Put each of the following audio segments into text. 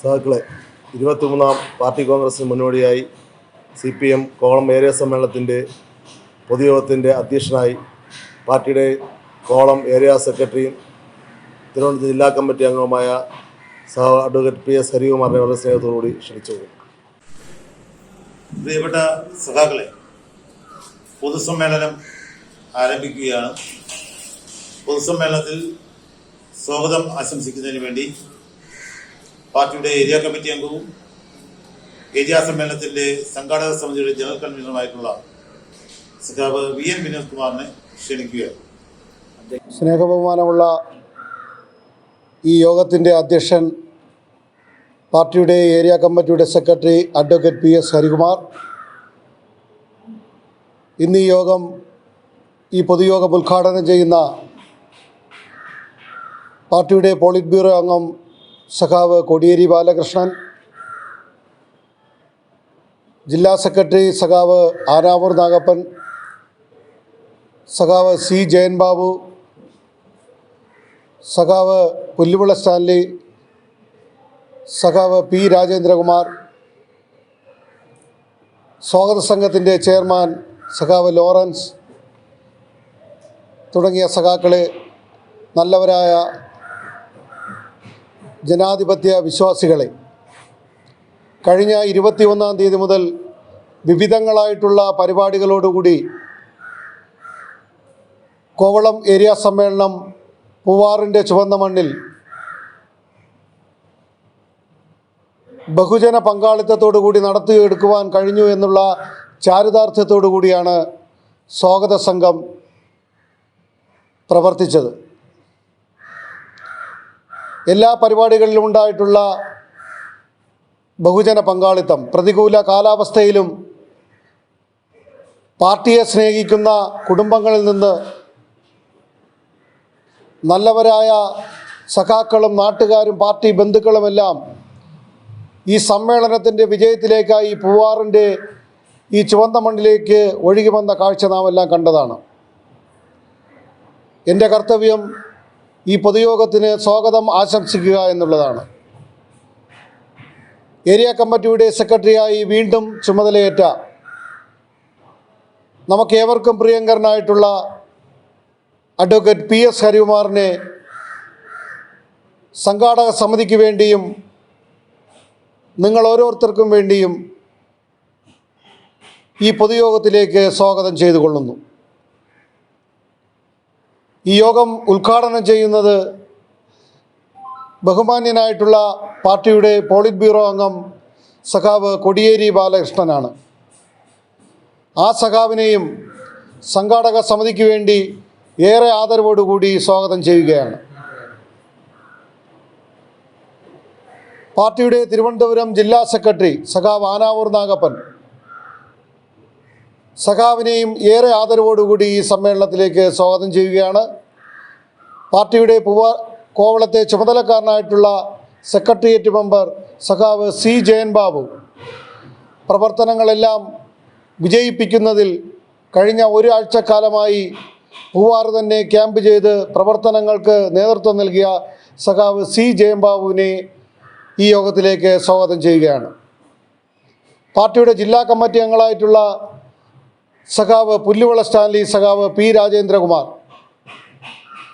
സഹാക്കളെ, 23-ാം party കോൺഗ്രസിന് മുന്നോടിയായി CPM column area സമ്മേളനത്തിൻ്റെ പൊതുയോഗത്തിൻ്റെ അധ്യക്ഷനായി പാർട്ടിയുടെ കോളം ഏരിയ സെക്രട്ടറിയും തിരുവനന്തപുരം ജില്ലാ കമ്മിറ്റി അംഗവുമായ അഡ്വക്കേറ്റ് PS ഹരികുമാറിനെ വളരെ സ്നേഹത്തോടുകൂടി ക്ഷണിച്ചു. പ്രിയപ്പെട്ട സഖാക്കളെ, പൊതുസമ്മേളനം ആരംഭിക്കുകയാണ്. പൊതുസമ്മേളനത്തിൽ സ്വാഗതം ആശംസിക്കുന്നതിന് വേണ്ടി പാർട്ടിയുടെ ഏരിയ കമ്മിറ്റി അംഗവും ഏരിയ സമ്മേളനത്തിൻ്റെ സംഘാടക സമിതിയുടെ ജനറൽ കൺവീനറുമായിട്ടുള്ള സഖാവ് VN വിനോദ് കുമാറിനെ ക്ഷണിക്കുകയാണ്. സ്നേഹബഹുമാനമുള്ള ഈ യോഗത്തിൻ്റെ അധ്യക്ഷൻ പാർട്ടിയുടെ ഏരിയ കമ്മിറ്റിയുടെ സെക്രട്ടറി അഡ്വക്കേറ്റ് PS ഹരികുമാർ, ഇന്ന് ഈ പൊതുയോഗം ഉദ്ഘാടനം ചെയ്യുന്ന പാർട്ടിയുടെ പോളിറ്റ് ബ്യൂറോ അംഗം സഖാവ് കോടിയേരി ബാലകൃഷ്ണൻ, ജില്ലാ സെക്രട്ടറി സഖാവ് ആനാവൂർ നാഗപ്പൻ, സഖാവ് C ജയൻ ബാബു, സഖാവ് പുല്ലുവിള സ്റ്റാൻലി, സഖാവ് P രാജേന്ദ്രകുമാർ, സ്വാഗത സംഘത്തിൻ്റെ ചെയർമാൻ സഖാവ് ലോറൻസ് തുടങ്ങിയ സഖാക്കളെ, നല്ലവരായ ജനാധിപത്യ വിശ്വാസികളെ, കഴിഞ്ഞ 21-ാം തീയതി മുതൽ വിവിധങ്ങളായിട്ടുള്ള പരിപാടികളോടുകൂടി കോവളം ഏരിയ സമ്മേളനം പൂവാറിൻ്റെ ചുവന്ന മണ്ണിൽ ബഹുജന പങ്കാളിത്തത്തോടുകൂടി നടത്തിയെടുക്കുവാൻ കഴിഞ്ഞു എന്നുള്ള ചാരിതാർത്ഥ്യത്തോടു കൂടിയാണ് സ്വാഗത സംഘം പ്രവർത്തിച്ചത്. എല്ലാ പരിപാടികളിലും ഉണ്ടായിട്ടുള്ള ബഹുജന പങ്കാളിത്തം പ്രതികൂല കാലാവസ്ഥയിലും പാർട്ടിയെ സ്നേഹിക്കുന്ന കുടുംബങ്ങളിൽ നിന്ന് നല്ലവരായ സഖാക്കളും നാട്ടുകാരും പാർട്ടി ബന്ധുക്കളുമെല്ലാം ഈ സമ്മേളനത്തിൻ്റെ വിജയത്തിലേക്കായി പൂവാറിൻ്റെ ഈ ചുവന്ന മണ്ണിലേക്ക് ഒഴുകി വന്ന കാഴ്ച നാം എല്ലാം കണ്ടതാണ്. എൻ്റെ കർത്തവ്യം ഈ പൊതുയോഗത്തിന് സ്വാഗതം ആശംസിക്കുക എന്നുള്ളതാണ്. ഏരിയ കമ്മിറ്റിയുടെ സെക്രട്ടറിയായി വീണ്ടും ചുമതലയേറ്റ നമുക്കേവർക്കും പ്രിയങ്കരനായിട്ടുള്ള അഡ്വക്കേറ്റ് PS ഹരികുമാറിനെ സംഘാടക സമിതിക്ക് വേണ്ടിയും നിങ്ങൾ ഓരോരുത്തർക്കും വേണ്ടിയും ഈ പൊതുയോഗത്തിലേക്ക് സ്വാഗതം ചെയ്തു കൊള്ളുന്നു. ഈ യോഗം ഉദ്ഘാടനം ചെയ്യുന്നത് ബഹുമാന്യനായിട്ടുള്ള പാർട്ടിയുടെ പോളിറ്റ് ബ്യൂറോ അംഗം സഖാവ് കോടിയേരി ബാലകൃഷ്ണനാണ്. ആ സഖാവിനെയും സംഘാടക സമിതിക്ക് വേണ്ടി ഏറെ ആദരവോടുകൂടി സ്വാഗതം ചെയ്യുകയാണ്. പാർട്ടിയുടെ തിരുവനന്തപുരം ജില്ലാ സെക്രട്ടറി സഖാവ് ആനാവൂർ നാഗപ്പൻ, സഖാവിനെയും ഏറെ ആദരവോടുകൂടി ഈ സമ്മേളനത്തിലേക്ക് സ്വാഗതം ചെയ്യുകയാണ്. പാർട്ടിയുടെ കോവളത്തെ ചുമതലക്കാരനായിട്ടുള്ള സെക്രട്ടേറിയറ്റ് മെമ്പർ സഖാവ് C ജയൻ ബാബു, പ്രവർത്തനങ്ങളെല്ലാം വിജയിപ്പിക്കുന്നതിൽ കഴിഞ്ഞ ഒരാഴ്ചക്കാലമായി പൂവാറ് തന്നെ ക്യാമ്പ് ചെയ്ത് പ്രവർത്തനങ്ങൾക്ക് നേതൃത്വം നൽകിയ സഖാവ് C ജയൻ ബാബുവിനെ ഈ യോഗത്തിലേക്ക് സ്വാഗതം ചെയ്യുകയാണ്. പാർട്ടിയുടെ ജില്ലാ കമ്മിറ്റി അംഗങ്ങളായിട്ടുള്ള സഖാവ് പുല്ലുവിള സ്റ്റാൻലി, സഖാവ് P രാജേന്ദ്രകുമാർ,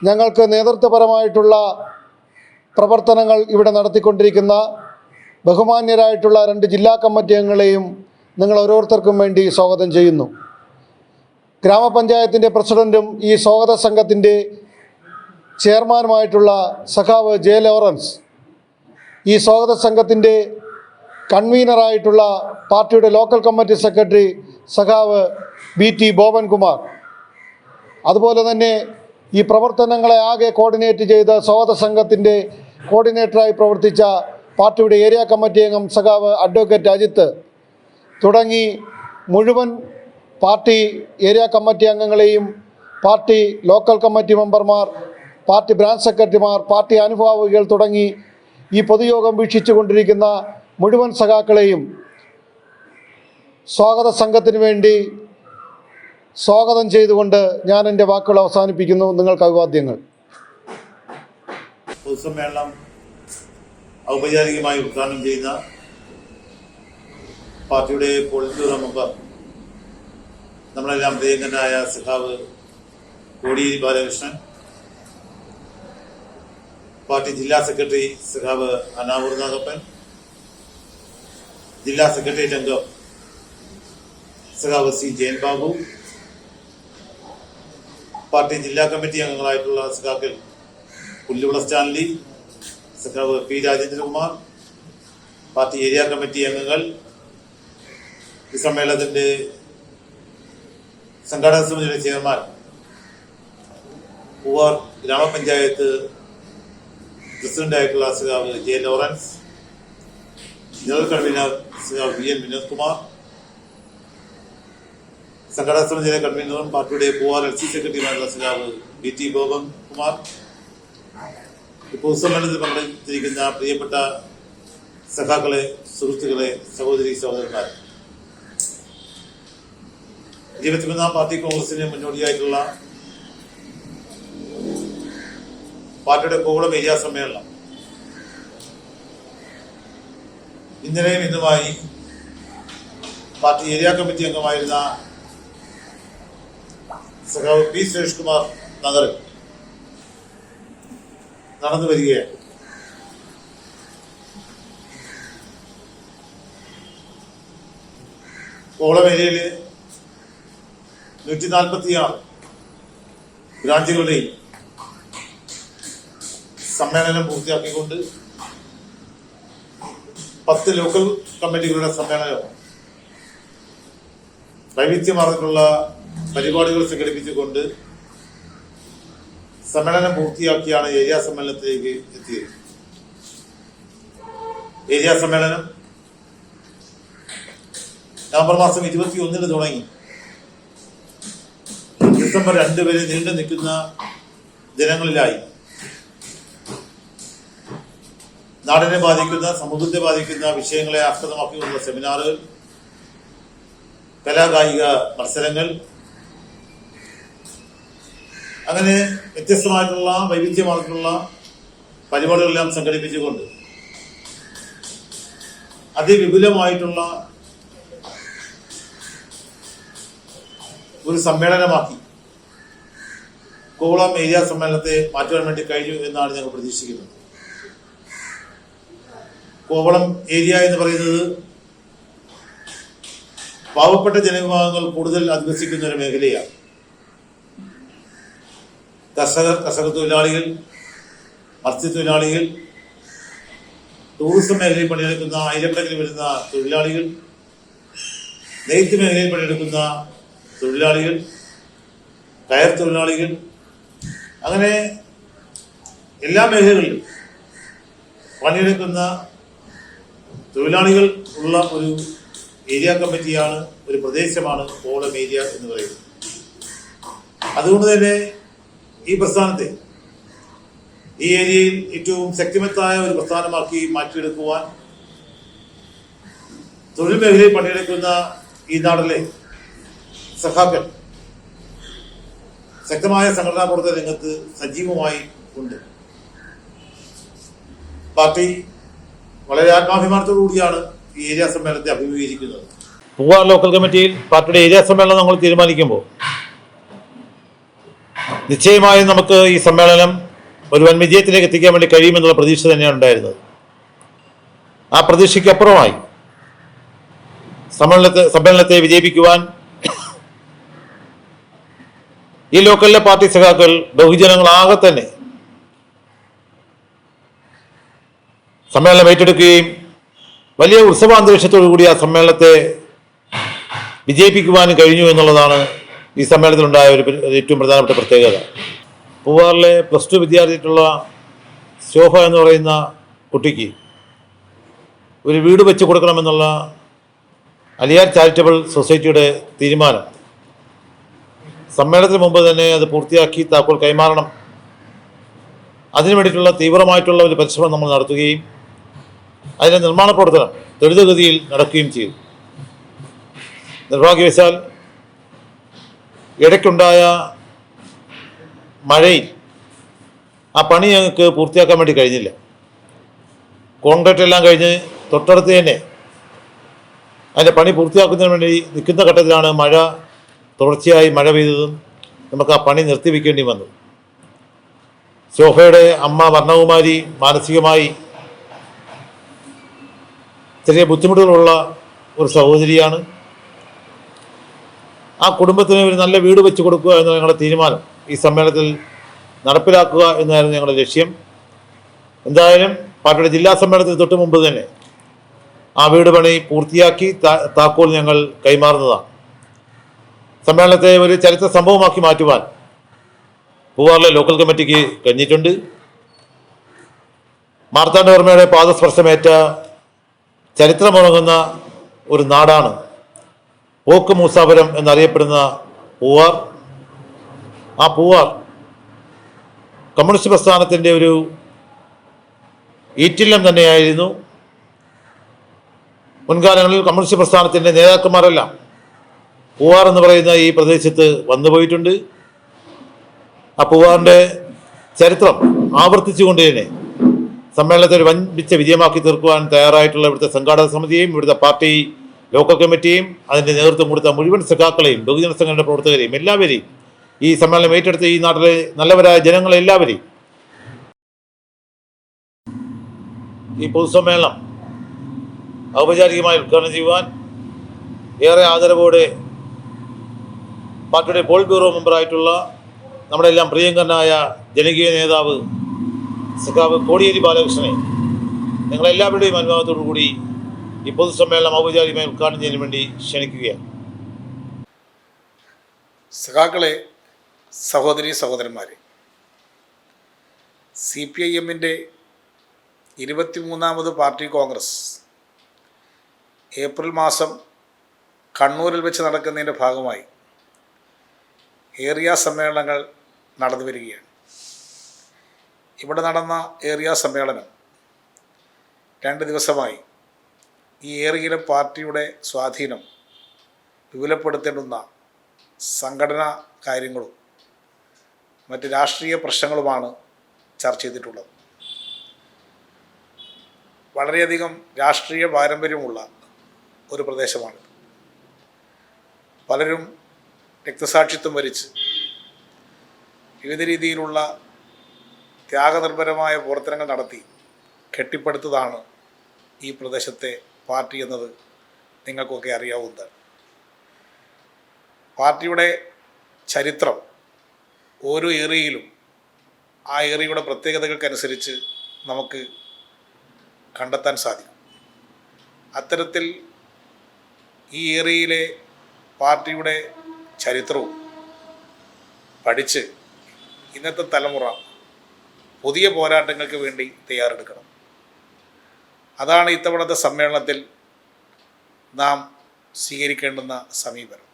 ഞങ്ങൾക്ക് നേതൃത്വപരമായിട്ടുള്ള പ്രവർത്തനങ്ങൾ ഇവിടെ നടത്തിക്കൊണ്ടിരിക്കുന്ന ബഹുമാന്യരായിട്ടുള്ള 2 ജില്ലാ കമ്മിറ്റി അംഗങ്ങളെയും നിങ്ങൾ ഓരോരുത്തർക്കും വേണ്ടി സ്വാഗതം ചെയ്യുന്നു. ഗ്രാമപഞ്ചായത്തിൻ്റെ പ്രസിഡൻറ്റും ഈ സ്വാഗത സംഘത്തിൻ്റെ ചെയർമാനുമായിട്ടുള്ള സഖാവ് J ലോറൻസ്, ഈ സ്വാഗത സംഘത്തിൻ്റെ കൺവീനറായിട്ടുള്ള പാർട്ടിയുടെ ലോക്കൽ കമ്മിറ്റി സെക്രട്ടറി സഖാവ് BT ബോബൻകുമാർ, അതുപോലെ തന്നെ ഈ പ്രവർത്തനങ്ങളെ ആകെ കോർഡിനേറ്റ് ചെയ്ത് സ്വാഗത സംഘത്തിൻ്റെ കോർഡിനേറ്ററായി പ്രവർത്തിച്ച പാർട്ടിയുടെ ഏരിയ കമ്മിറ്റി അംഗം സഖാവ് അഡ്വക്കേറ്റ് അജിത്ത് തുടങ്ങി മുഴുവൻ പാർട്ടി ഏരിയ കമ്മിറ്റി അംഗങ്ങളെയും, പാർട്ടി ലോക്കൽ കമ്മിറ്റി മെമ്പർമാർ, പാർട്ടി ബ്രാഞ്ച് സെക്രട്ടറിമാർ, പാർട്ടി അനുഭാവികൾ തുടങ്ങി ഈ പൊതുയോഗം വീക്ഷിച്ചു കൊണ്ടിരിക്കുന്ന മുഴുവൻ സഖാക്കളെയും സ്വാഗത സംഘത്തിന് വേണ്ടി സ്വാഗതം ചെയ്തുകൊണ്ട് ഞാൻ എൻ്റെ വാക്കുകൾ അവസാനിപ്പിക്കുന്നു. നിങ്ങൾക്ക് അഭിവാദ്യങ്ങൾ. പൊതുസമ്മേളനം ഔപചാരികമായി ഉദ്ഘാടനം ചെയ്യുന്ന പാർട്ടിയുടെ പോളിറ്റ് ബ്യൂറോ മെമ്പർ നമ്മളെല്ലാം പ്രിയങ്കനായ സഖാവ് കോടിയേരി ബാലകൃഷ്ണൻ, പാർട്ടി ജില്ലാ സെക്രട്ടറി സഖാവ് അനാവൂർ നാഗപ്പൻ, ജില്ലാ സെക്രട്ടേറിയറ്റ് അംഗം സഖാവ് സി ജയൻ ബാബു, പാർട്ടി ജില്ലാ കമ്മിറ്റി അംഗങ്ങളായിട്ടുള്ള സഖാക്കൾ പുല്ലുവിള സ്റ്റാൻലി, സഖാവ് P Rajendrakumar, party area committee അംഗങ്ങൾ, ഈ സമ്മേളനത്തിന്റെ സംഘാടക സമിതിയുടെ ചെയർമാൻ, പൂവാർ ഗ്രാമപഞ്ചായത്ത് പ്രസിഡന്റായിട്ടുള്ള സഖാവ് ജെ ലോറൻസ്, ജനറൽ കൺവീനർ സഖാവ് വി എൻ വിനോദ് കുമാർ, സംഘടനാ സമിതിയിലെ കൺവീനറും പാർട്ടിയുടെ പൂവാർ LC സെക്രട്ടറിയുമായിട്ടുള്ള സഖാവ് BT ബോബൻ കുമാർ, പൊതുസമ്മേളനത്തിൽ പങ്കെടുത്തിരിക്കുന്ന പ്രിയപ്പെട്ട സഖാക്കളെ, സുഹൃത്തുക്കളെ, സഹോദരി സഹോദരന്മാർ, 21ാം പാർട്ടി കോൺഗ്രസിന് മുന്നോടിയായിട്ടുള്ള പാർട്ടിയുടെ കോവളം ഏരിയ സമ്മേളനം ഇന്നലെയും ഇന്നുമായി പാർട്ടി ഏരിയ കമ്മിറ്റി അംഗമായിരുന്ന സഖാവ് പി സുരേഷ് കുമാർ നഗറിൽ നടന്നു വരികയാണ്. കോവളം ഏരിയയില് 146 ബ്രാഞ്ചുകളുടെയും സമ്മേളനം പൂർത്തിയാക്കിക്കൊണ്ട് 10 ലോക്കൽ കമ്മിറ്റികളുടെ സമ്മേളനം വൈവിധ്യമാർന്നിട്ടുള്ള പരിപാടികൾ സംഘടിപ്പിച്ചുകൊണ്ട് സമ്മേളനം പൂർത്തിയാക്കിയാണ് ഏരിയ സമ്മേളനത്തിലേക്ക് എത്തിയത്. ഏരിയ സമ്മേളനം നവംബർ മാസം 21 തുടങ്ങി ഡിസംബർ 2 വരെ നീണ്ടു നിൽക്കുന്ന ദിനങ്ങളിലായി നാടിനെ ബാധിക്കുന്ന, സമൂഹത്തെ ബാധിക്കുന്ന വിഷയങ്ങളെ ആസ്പദമാക്കിയുള്ള സെമിനാറുകൾ, കലാകായിക മത്സരങ്ങൾ, അങ്ങനെ വ്യത്യസ്തമായിട്ടുള്ള വൈവിധ്യമായിട്ടുള്ള പരിപാടികളെല്ലാം സംഘടിപ്പിച്ചുകൊണ്ട് അതിവിപുലമായിട്ടുള്ള ഒരു സമ്മേളനമാക്കി കോവളം ഏരിയ സമ്മേളനത്തെ മാറ്റുവാൻ വേണ്ടി കഴിഞ്ഞു എന്നാണ് ഞങ്ങൾ പ്രതീക്ഷിക്കുന്നത്. കോവളം ഏരിയ എന്ന് പറയുന്നത് പാവപ്പെട്ട ജനവിഭാഗങ്ങൾ കൂടുതൽ അധിവസിക്കുന്ന ഒരു മേഖലയാണ്. കർഷക തൊഴിലാളികൾ, മത്സ്യത്തൊഴിലാളികൾ, ടൂറിസം മേഖലയിൽ പണിയെടുക്കുന്ന ആയിരക്കണക്കിന് വരുന്ന തൊഴിലാളികൾ, നെയ്ത്ത് മേഖലയിൽ പണിയെടുക്കുന്ന തൊഴിലാളികൾ, കയർ തൊഴിലാളികൾ, അങ്ങനെ എല്ലാ മേഖലകളിലും പണിയെടുക്കുന്ന തൊഴിലാളികൾ ഉള്ള ഒരു ഏരിയ കമ്മിറ്റിയാണ്, ഒരു പ്രദേശമാണ് കോവളം ഏരിയ എന്ന് പറയുന്നത്. അതുകൊണ്ട് തന്നെ ഈ പ്രസ്ഥാനത്തെ ഈ ഏരിയയിൽ ഏറ്റവും ശക്തിമത്തായ ഒരു പ്രസ്ഥാനമാക്കി മാറ്റിയെടുക്കുവാൻ തൊഴിൽ മേഖലയിൽ പണിയെടുക്കുന്ന ഈ നാട്ടിലെ സഖാക്കൾ ശക്തമായ സംഘടനാ പ്രവർത്തന രംഗത്ത് സജീവമായി ഉണ്ട്. പാർട്ടി വളരെ ആത്മാഭിമാനത്തോടു കൂടിയാണ് ഈ ഏരിയ സമ്മേളനത്തെ അഭിമുഖീകരിക്കുന്നത്. പൂവാർ ലോക്കൽ കമ്മിറ്റിയിൽ പാർട്ടിയുടെ ഏരിയ സമ്മേളനം നമ്മൾ തീരുമാനിക്കുമ്പോൾ നിശ്ചയമായും നമുക്ക് ഈ സമ്മേളനം ഒരു വൻ വിജയത്തിലേക്ക് എത്തിക്കാൻ വേണ്ടി കഴിയുമെന്നുള്ള പ്രതീക്ഷ തന്നെയാണ് ഉണ്ടായിരുന്നത്. ആ പ്രതീക്ഷയ്ക്കപ്പുറമായി സമ്മേളനത്തെ വിജയിപ്പിക്കുവാൻ ഈ ലോക്കലിലെ പാർട്ടി സഖാക്കൾ, ബഹുജനങ്ങളാകെ തന്നെ സമ്മേളനം ഏറ്റെടുക്കുകയും വലിയ ഉത്സവാന്തരീക്ഷത്തോടു കൂടി ആ സമ്മേളനത്തെ വിജയിപ്പിക്കുവാനും കഴിഞ്ഞു എന്നുള്ളതാണ് ഈ സമ്മേളനത്തിലുണ്ടായ ഒരു ഏറ്റവും പ്രധാനപ്പെട്ട പ്രത്യേകത. പൂവാറിലെ +2 വിദ്യാർത്ഥിയായിട്ടുള്ള ശോഭ എന്ന് പറയുന്ന കുട്ടിക്ക് ഒരു വീട് വെച്ച് കൊടുക്കണമെന്നുള്ള അലിയാർ ചാരിറ്റബിൾ സൊസൈറ്റിയുടെ തീരുമാനം സമ്മേളനത്തിന് മുമ്പ് തന്നെ അത് പൂർത്തിയാക്കി താക്കോൽ കൈമാറണം, അതിനു വേണ്ടിയിട്ടുള്ള തീവ്രമായിട്ടുള്ള ഒരു പരിശ്രമം നമ്മൾ നടത്തുകയും അതിൻ്റെ നിർമ്മാണ പ്രവർത്തനം ത്വരിതഗതിയിൽ നടക്കുകയും ചെയ്തു. നിർഭാഗ്യവശാൽ ഇടയ്ക്കുണ്ടായ മഴയിൽ ആ പണി ഞങ്ങൾക്ക് പൂർത്തിയാക്കാൻ വേണ്ടി കഴിഞ്ഞില്ല. കോൺക്രീറ്റ് എല്ലാം കഴിഞ്ഞ് തൊട്ടടുത്ത് തന്നെ അതിൻ്റെ പണി പൂർത്തിയാക്കുന്നതിന് വേണ്ടി നിൽക്കുന്ന ഘട്ടത്തിലാണ് തുടർച്ചയായി മഴ പെയ്തതും നമുക്ക് ആ പണി നിർത്തിവെക്കേണ്ടി വന്നു. ശോഭയുടെ അമ്മ വർണ്ണകുമാരി മാനസികമായി ചെറിയ ബുദ്ധിമുട്ടുകളുള്ള ഒരു സഹോദരിയാണ്. ആ കുടുംബത്തിന് ഒരു നല്ല വീട് വെച്ച് കൊടുക്കുക എന്ന ഞങ്ങളുടെ തീരുമാനം ഈ സമ്മേളനത്തിൽ നടപ്പിലാക്കുക എന്നായിരുന്നു ഞങ്ങളുടെ ലക്ഷ്യം. എന്തായാലും പാർട്ടിയുടെ ജില്ലാ സമ്മേളനത്തിന് തൊട്ട് മുമ്പ് തന്നെ ആ വീട് പണി പൂർത്തിയാക്കി താക്കോൽ ഞങ്ങൾ കൈമാറുന്നതാണ്. സമ്മേളനത്തെ ഒരു ചരിത്ര സംഭവമാക്കി മാറ്റുവാൻ പൂവാറിലെ ലോക്കൽ കമ്മിറ്റിക്ക് കഴിഞ്ഞിട്ടുണ്ട്. മാർത്താണ്ഡവർമ്മയുടെ പാദസ്പർശമേറ്റ ചരിത്രമുറങ്ങുന്ന ഒരു നാടാണ് പോക്ക് മൂസാപുരം എന്നറിയപ്പെടുന്ന പൂവാർ. ആ പൂവാർ കമ്മ്യൂണിസ്റ്റ് പ്രസ്ഥാനത്തിൻ്റെ ഒരു ഈറ്റില്ലം തന്നെയായിരുന്നു. മുൻകാലങ്ങളിൽ കമ്മ്യൂണിസ്റ്റ് പ്രസ്ഥാനത്തിൻ്റെ നേതാക്കന്മാരെല്ലാം പൂവാർ എന്ന് പറയുന്ന ഈ പ്രദേശത്ത് വന്നുപോയിട്ടുണ്ട്. ആ പൂവാറിൻ്റെ ചരിത്രം ആവർത്തിച്ചുകൊണ്ട് തന്നെ സമ്മേളനത്തെ ഒരു വൻപിച്ച വിജയമാക്കി തീർക്കുവാൻ തയ്യാറായിട്ടുള്ള ഇവിടുത്തെ സംഘാടക സമിതിയെയും ഇവിടുത്തെ പാർട്ടി ലോക്കൽ കമ്മിറ്റിയും അതിൻ്റെ നേതൃത്വം കൊടുത്ത മുഴുവൻ സഖാക്കളെയും ബഹുജന സംഘടന പ്രവർത്തകരെയും എല്ലാവരെയും ഈ സമ്മേളനം ഏറ്റെടുത്ത ഈ നാട്ടിലെ നല്ലവരായ ജനങ്ങളെല്ലാവരെയും ഈ പൊതുസമ്മേളനം ഔപചാരികമായി ഉദ്ഘാടനം ചെയ്യുവാൻ ഏറെ ആദരവോടെ പാർട്ടിയുടെ പോൾ ബ്യൂറോ മെമ്പറായിട്ടുള്ള നമ്മുടെ എല്ലാം പ്രിയങ്കരനായ ജനകീയ നേതാവ് സഖാവ് കോടിയേരി ബാലകൃഷ്ണനെ നിങ്ങളെല്ലാവരുടെയും അനുഭവത്തോടു കൂടി ഈ പൊതുസമ്മേളനം ഔപചാരികമായി ഉദ്ഘാടനം ചെയ്യുന്നതിന് വേണ്ടി ക്ഷണിക്കുകയാണ്. സഖാക്കളെ, സഹോദരി സഹോദരന്മാരെ, CPIM-ൻ്റെ 23ാമത് പാർട്ടി കോൺഗ്രസ് ഏപ്രിൽ മാസം കണ്ണൂരിൽ വെച്ച് നടക്കുന്നതിൻ്റെ ഭാഗമായി ഏരിയ സമ്മേളനങ്ങൾ നടന്നു വരികയാണ്. ഇവിടെ നടന്ന ഏരിയ സമ്മേളനം 2 ദിവസമായി ഈ ഏരിയയിലെ പാർട്ടിയുടെ സ്വാധീനം വിപുലപ്പെടുത്തേണ്ടുന്ന സംഘടനാ കാര്യങ്ങളും മറ്റ് രാഷ്ട്രീയ പ്രശ്നങ്ങളുമാണ് ചർച്ച ചെയ്തിട്ടുള്ളത്. വളരെയധികം രാഷ്ട്രീയ പാരമ്പര്യമുള്ള ഒരു പ്രദേശമാണ്. പലരും രക്തസാക്ഷിത്വം വരിച്ച് വിവിധ രീതിയിലുള്ള ത്യാഗനിർഭരമായ പ്രവർത്തനങ്ങൾ നടത്തി കെട്ടിപ്പടുത്തതാണ് ഈ പ്രദേശത്തെ പാർട്ടി എന്നത് നിങ്ങൾക്കൊക്കെ അറിയാവുന്നതാണ്. പാർട്ടിയുടെ ചരിത്രം ഓരോ ഏരിയയിലും ആ ഏരിയയുടെ പ്രത്യേകതകൾക്കനുസരിച്ച് നമുക്ക് കണ്ടെത്താൻ സാധിക്കും. അത്തരത്തിൽ ഈ ഏരിയയിലെ പാർട്ടിയുടെ ചരിത്രവും പഠിച്ച് ഇന്നത്തെ തലമുറ പുതിയ പോരാട്ടങ്ങൾക്ക് വേണ്ടി തയ്യാറെടുക്കണം. അതാണ് ഇത്തവണത്തെ സമ്മേളനത്തിൽ നാം സ്വീകരിക്കേണ്ടുന്ന സമീപനം.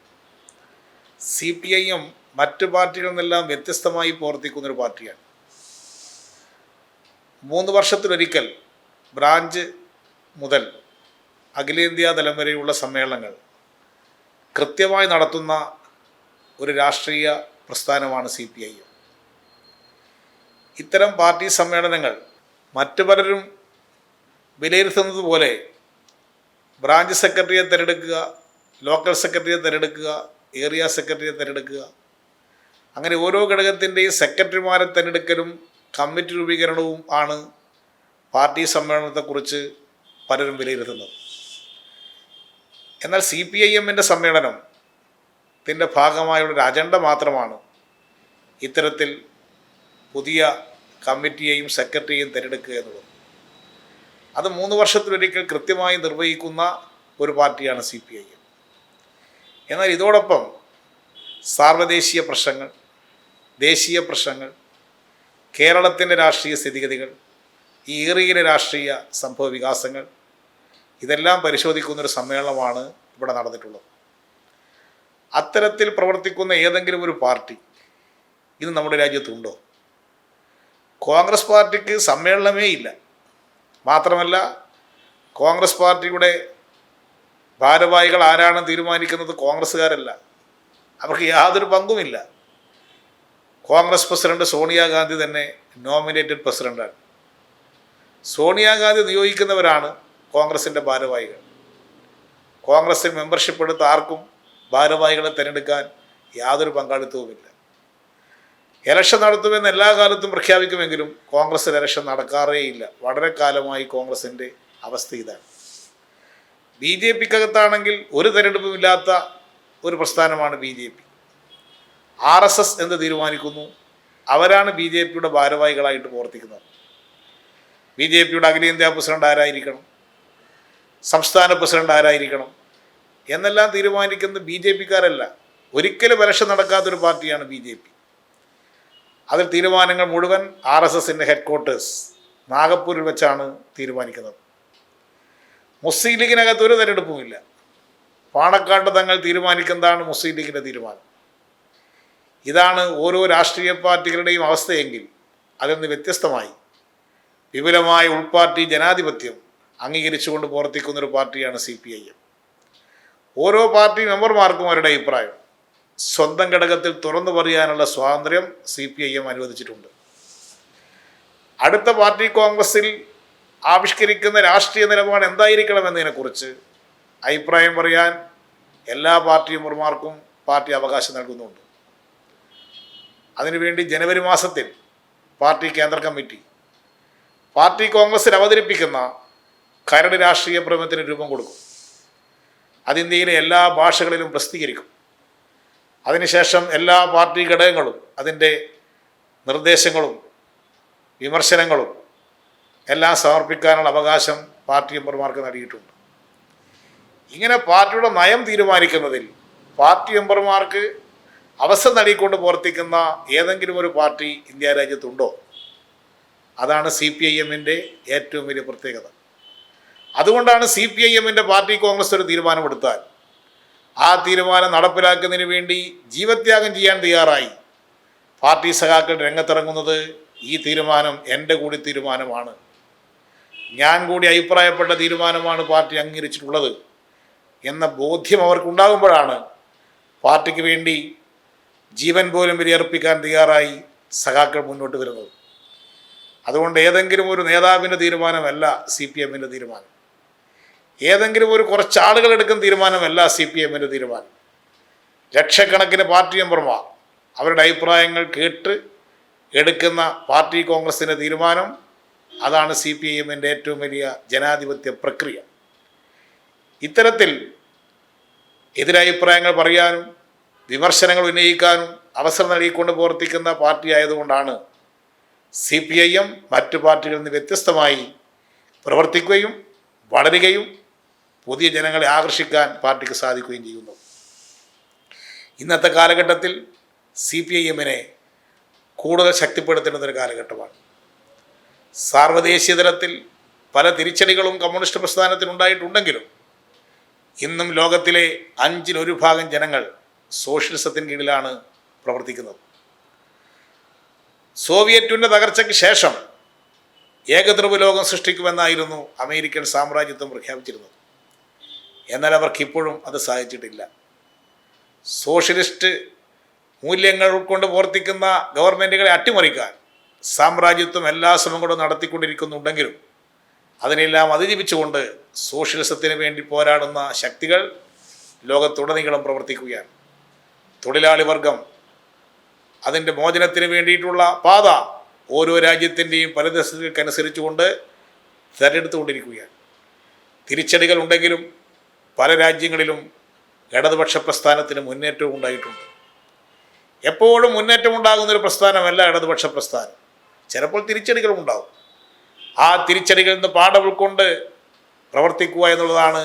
CPIM മറ്റ് പാർട്ടികളിൽ നിന്നെല്ലാം വ്യത്യസ്തമായി പ്രവർത്തിക്കുന്നൊരു പാർട്ടിയാണ്. 3 വർഷത്തിലൊരിക്കൽ ബ്രാഞ്ച് മുതൽ അഖിലേന്ത്യാ തലം വരെയുള്ള സമ്മേളനങ്ങൾ കൃത്യമായി നടത്തുന്ന ഒരു രാഷ്ട്രീയ പ്രസ്ഥാനമാണ് CPIM. ഇത്തരം പാർട്ടി സമ്മേളനങ്ങൾ മറ്റു പലരും വിലയിരുത്തുന്നത് പോലെ ബ്രാഞ്ച് സെക്രട്ടറിയെ തിരഞ്ഞെടുക്കുക, ലോക്കൽ സെക്രട്ടറിയെ തിരഞ്ഞെടുക്കുക, ഏരിയ സെക്രട്ടറിയെ തിരഞ്ഞെടുക്കുക, അങ്ങനെ ഓരോ ഘടകത്തിൻ്റെയും സെക്രട്ടറിമാരെ തിരഞ്ഞെടുക്കലും കമ്മിറ്റി രൂപീകരണവും ആണ് പാർട്ടി സമ്മേളനത്തെക്കുറിച്ച് പലരും വിലയിരുത്തുന്നത്. എന്നാൽ CPIM-ൻ്റെ സമ്മേളനത്തിൻ്റെ ഭാഗമായുള്ളൊരു അജണ്ട മാത്രമാണ് ഇത്തരത്തിൽ പുതിയ കമ്മിറ്റിയെയും സെക്രട്ടറിയെയും തിരഞ്ഞെടുക്കുക എന്നുള്ളത്. അത് 3 വർഷത്തിലൊരിക്കൽ കൃത്യമായി നിർവഹിക്കുന്ന ഒരു പാർട്ടിയാണ് CPIM. എന്നാൽ ഇതോടൊപ്പം സാർവദേശീയ പ്രശ്നങ്ങൾ, ദേശീയ പ്രശ്നങ്ങൾ, കേരളത്തിൻ്റെ രാഷ്ട്രീയ സ്ഥിതിഗതികൾ, ഈ ഏറിയ രാഷ്ട്രീയ സംഭവ വികാസങ്ങൾ ഇതെല്ലാം പരിശോധിക്കുന്നൊരു സമ്മേളനമാണ് ഇവിടെ നടന്നിട്ടുള്ളത്. അത്തരത്തിൽ പ്രവർത്തിക്കുന്ന ഏതെങ്കിലും ഒരു പാർട്ടി ഇന്ന് നമ്മുടെ രാജ്യത്തുണ്ടോ? കോൺഗ്രസ് പാർട്ടിക്ക് സമ്മേളനമേ ഇല്ല. മാത്രമല്ല, കോൺഗ്രസ് പാർട്ടിയുടെ ഭാരവാഹികൾ ആരാണെന്ന് തീരുമാനിക്കുന്നത് കോൺഗ്രസ്സുകാരല്ല. അവർക്ക് യാതൊരു പങ്കുമില്ല. കോൺഗ്രസ് പ്രസിഡന്റ് സോണിയാഗാന്ധി തന്നെ നോമിനേറ്റഡ് പ്രസിഡന്റാണ്. സോണിയാഗാന്ധി നിയോഗിക്കുന്നവരാണ് കോൺഗ്രസിൻ്റെ ഭാരവാഹികൾ. കോൺഗ്രസിൽ മെമ്പർഷിപ്പ് എടുത്ത ആർക്കും ഭാരവാഹികളെ തിരഞ്ഞെടുക്കാൻ യാതൊരു പങ്കാളിത്തവുമില്ല. ഇലക്ഷൻ നടത്തുമെന്ന് എല്ലാ കാലത്തും പ്രഖ്യാപിക്കുമെങ്കിലും കോൺഗ്രസിൽ ഇലക്ഷൻ നടക്കാറേയില്ല. വളരെ കാലമായി കോൺഗ്രസിൻ്റെ അവസ്ഥ ഇതാണ്. ബി ജെ പിക്കകത്താണെങ്കിൽ ഒരു തിരഞ്ഞെടുപ്പുമില്ലാത്ത ഒരു പ്രസ്ഥാനമാണ് ബി ജെ പി. RSS എന്ത് തീരുമാനിക്കുന്നു അവരാണ് ബി ജെ പിയുടെ ഭാരവാഹികളായിട്ട് പ്രവർത്തിക്കുന്നത്. ബി ജെ പിയുടെ അഖിലേന്ത്യാ പ്രസിഡന്റ് ആരായിരിക്കണം, സംസ്ഥാന പ്രസിഡന്റ് ആരായിരിക്കണം എന്നെല്ലാം തീരുമാനിക്കുന്നത് ബി ജെ പിക്കാരല്ല. ഒരിക്കലും ഇലക്ഷൻ നടക്കാത്തൊരു പാർട്ടിയാണ് ബി ജെ പി. അതിൽ തീരുമാനങ്ങൾ മുഴുവൻ RSSൻ്റെ ഹെഡ്ക്വാർട്ടേഴ്സ് നാഗപ്പൂരിൽ വെച്ചാണ് തീരുമാനിക്കുന്നത്. മുസ്ലിം ലീഗിനകത്ത് ഒരു തിരഞ്ഞെടുപ്പുമില്ല. പാണക്കാട്ട് തങ്ങൾ തീരുമാനിക്കുന്നതാണ് മുസ്ലിം ലീഗിൻ്റെ തീരുമാനം. ഇതാണ് ഓരോ രാഷ്ട്രീയ പാർട്ടികളുടെയും അവസ്ഥയെങ്കിൽ അതിൽ നിന്ന് വ്യത്യസ്തമായി വിപുലമായ ഉൾപാർട്ടി ജനാധിപത്യം അംഗീകരിച്ചുകൊണ്ട് പ്രവർത്തിക്കുന്നൊരു പാർട്ടിയാണ് CPIM. ഓരോ പാർട്ടി മെമ്പർമാർക്കും അവരുടെ അഭിപ്രായം സ്വന്തം ഘടകത്തിൽ തുറന്നു പറയാനുള്ള സ്വാതന്ത്ര്യം CPIM അനുവദിച്ചിട്ടുണ്ട്. അടുത്ത പാർട്ടി കോൺഗ്രസിൽ ആവിഷ്കരിക്കുന്ന രാഷ്ട്രീയ നിലപാട് എന്തായിരിക്കണമെന്നതിനെക്കുറിച്ച് അഭിപ്രായം പറയാൻ എല്ലാ പാർട്ടി മെമ്പർമാർക്കും പാർട്ടി അവകാശം നൽകുന്നുണ്ട്. അതിനുവേണ്ടി ജനുവരി മാസത്തിൽ പാർട്ടി കേന്ദ്ര കമ്മിറ്റി പാർട്ടി കോൺഗ്രസിൽ അവതരിപ്പിക്കുന്ന കരട് രാഷ്ട്രീയ പ്രമേയത്തിന് രൂപം കൊടുക്കും. അത് ഇന്ത്യയിലെ എല്ലാ ഭാഷകളിലും പ്രസിദ്ധീകരിക്കും. അതിനുശേഷം എല്ലാ പാർട്ടി ഘടകങ്ങളും അതിൻ്റെ നിർദ്ദേശങ്ങളും വിമർശനങ്ങളും എല്ലാം സമർപ്പിക്കാനുള്ള അവകാശം പാർട്ടി മെമ്പർമാർക്ക് നൽകിയിട്ടുണ്ട്. ഇങ്ങനെ പാർട്ടിയുടെ നയം തീരുമാനിക്കുന്നതിൽ പാർട്ടി മെമ്പർമാർക്ക് അവസരം നൽകിക്കൊണ്ട് പ്രവർത്തിക്കുന്ന ഏതെങ്കിലും ഒരു പാർട്ടി ഇന്ത്യ രാജ്യത്തുണ്ടോ? അതാണ് CPIMൻ്റെ ഏറ്റവും വലിയ പ്രത്യേകത. അതുകൊണ്ടാണ് CPIMൻ്റെ പാർട്ടി കോൺഗ്രസ് ഒരു തീരുമാനമെടുത്താൽ ആ തീരുമാനം നടപ്പിലാക്കുന്നതിന് വേണ്ടി ജീവത്യാഗം ചെയ്യാൻ തയ്യാറായി പാർട്ടി സഖാക്കൾ രംഗത്തിറങ്ങുന്നത്. ഈ തീരുമാനം എൻ്റെ കൂടി തീരുമാനമാണ്, ഞാൻ കൂടി അഭിപ്രായപ്പെട്ട തീരുമാനമാണ് പാർട്ടി അംഗീകരിച്ചിട്ടുള്ളത് എന്ന ബോധ്യം അവർക്കുണ്ടാകുമ്പോഴാണ് പാർട്ടിക്ക് വേണ്ടി ജീവൻ പോലും ബലിയർപ്പിക്കാൻ തയ്യാറായി സഖാക്കൾ മുന്നോട്ട് വരുന്നത്. അതുകൊണ്ട് ഏതെങ്കിലും ഒരു നേതാവിൻ്റെ തീരുമാനമല്ല CPIMൻ്റെ തീരുമാനം, ഏതെങ്കിലും ഒരു കുറച്ചാളുകൾ എടുക്കുന്ന തീരുമാനമല്ല CPIMൻ്റെ തീരുമാനം. ലക്ഷക്കണക്കിന് പാർട്ടി മെമ്പർമാർ അവരുടെ അഭിപ്രായങ്ങൾ കേട്ട് എടുക്കുന്ന പാർട്ടി കോൺഗ്രസിൻ്റെ തീരുമാനം, അതാണ് CPIMൻ്റെ ഏറ്റവും വലിയ ജനാധിപത്യ പ്രക്രിയ. ഇത്തരത്തിൽ എതിരഭിപ്രായങ്ങൾ പറയാനും വിമർശനങ്ങൾ ഉന്നയിക്കാനും അവസരം നൽകിക്കൊണ്ട് പ്രവർത്തിക്കുന്ന പാർട്ടി ആയതുകൊണ്ടാണ് CPIM മറ്റു പാർട്ടികളിൽ നിന്ന് വ്യത്യസ്തമായി പ്രവർത്തിക്കുകയും വളരുകയും പുതിയ ജനങ്ങളെ ആകർഷിക്കാൻ പാർട്ടിക്ക് സാധിക്കുകയും ചെയ്യുന്നു. ഇന്നത്തെ കാലഘട്ടത്തിൽ CPIMനെ കൂടുതൽ ശക്തിപ്പെടുത്തേണ്ടുന്നൊരു കാലഘട്ടമാണ്. സാർവദേശീയ തലത്തിൽ പല തിരിച്ചടികളും കമ്മ്യൂണിസ്റ്റ് പ്രസ്ഥാനത്തിനുണ്ടായിട്ടുണ്ടെങ്കിലും ഇന്നും ലോകത്തിലെ 1/5 ജനങ്ങൾ സോഷ്യലിസത്തിന് കീഴിലാണ് പ്രവർത്തിക്കുന്നത്. സോവിയറ്റ് യൂണിയന്റെ തകർച്ചയ്ക്ക് ശേഷം ഏകദ്രവ ലോകം സൃഷ്ടിക്കുമെന്നായിരുന്നു അമേരിക്കൻ സാമ്രാജ്യത്വം പ്രഖ്യാപിച്ചിരുന്നത്. എന്നാൽ അവർക്കിപ്പോഴും അത് സാധിച്ചിട്ടില്ല. സോഷ്യലിസ്റ്റ് മൂല്യങ്ങൾ ഉൾക്കൊണ്ട് പ്രവർത്തിക്കുന്ന ഗവൺമെൻറ്റുകളെ അട്ടിമറിക്കാൻ സാമ്രാജ്യത്വം എല്ലാ ശ്രമങ്ങളും നടത്തിക്കൊണ്ടിരിക്കുന്നുണ്ടെങ്കിലും അതിനെല്ലാം അതിജീവിച്ചുകൊണ്ട് സോഷ്യലിസത്തിന് വേണ്ടി പോരാടുന്ന ശക്തികൾ ലോകത്തുടനീളം പ്രവർത്തിക്കുകയാണ്. തൊഴിലാളി വർഗം അതിൻ്റെ മോചനത്തിന് വേണ്ടിയിട്ടുള്ള പാത ഓരോ രാജ്യത്തിൻ്റെയും പരിതസ്ഥിതികൾക്കനുസരിച്ചുകൊണ്ട് തിരഞ്ഞെടുത്തുകൊണ്ടിരിക്കുകയാണ്. തിരിച്ചടികൾ ഉണ്ടെങ്കിലും പല രാജ്യങ്ങളിലും ഇടതുപക്ഷ പ്രസ്ഥാനത്തിന് മുന്നേറ്റവും ഉണ്ടായിട്ടുണ്ട്. എപ്പോഴും മുന്നേറ്റമുണ്ടാകുന്നൊരു പ്രസ്ഥാനമല്ല ഇടതുപക്ഷ പ്രസ്ഥാനം. ചിലപ്പോൾ തിരിച്ചടികളും ഉണ്ടാകും. ആ തിരിച്ചടികളിൽ നിന്ന് പാഠം ഉൾക്കൊണ്ട് പ്രവർത്തിക്കുക എന്നുള്ളതാണ്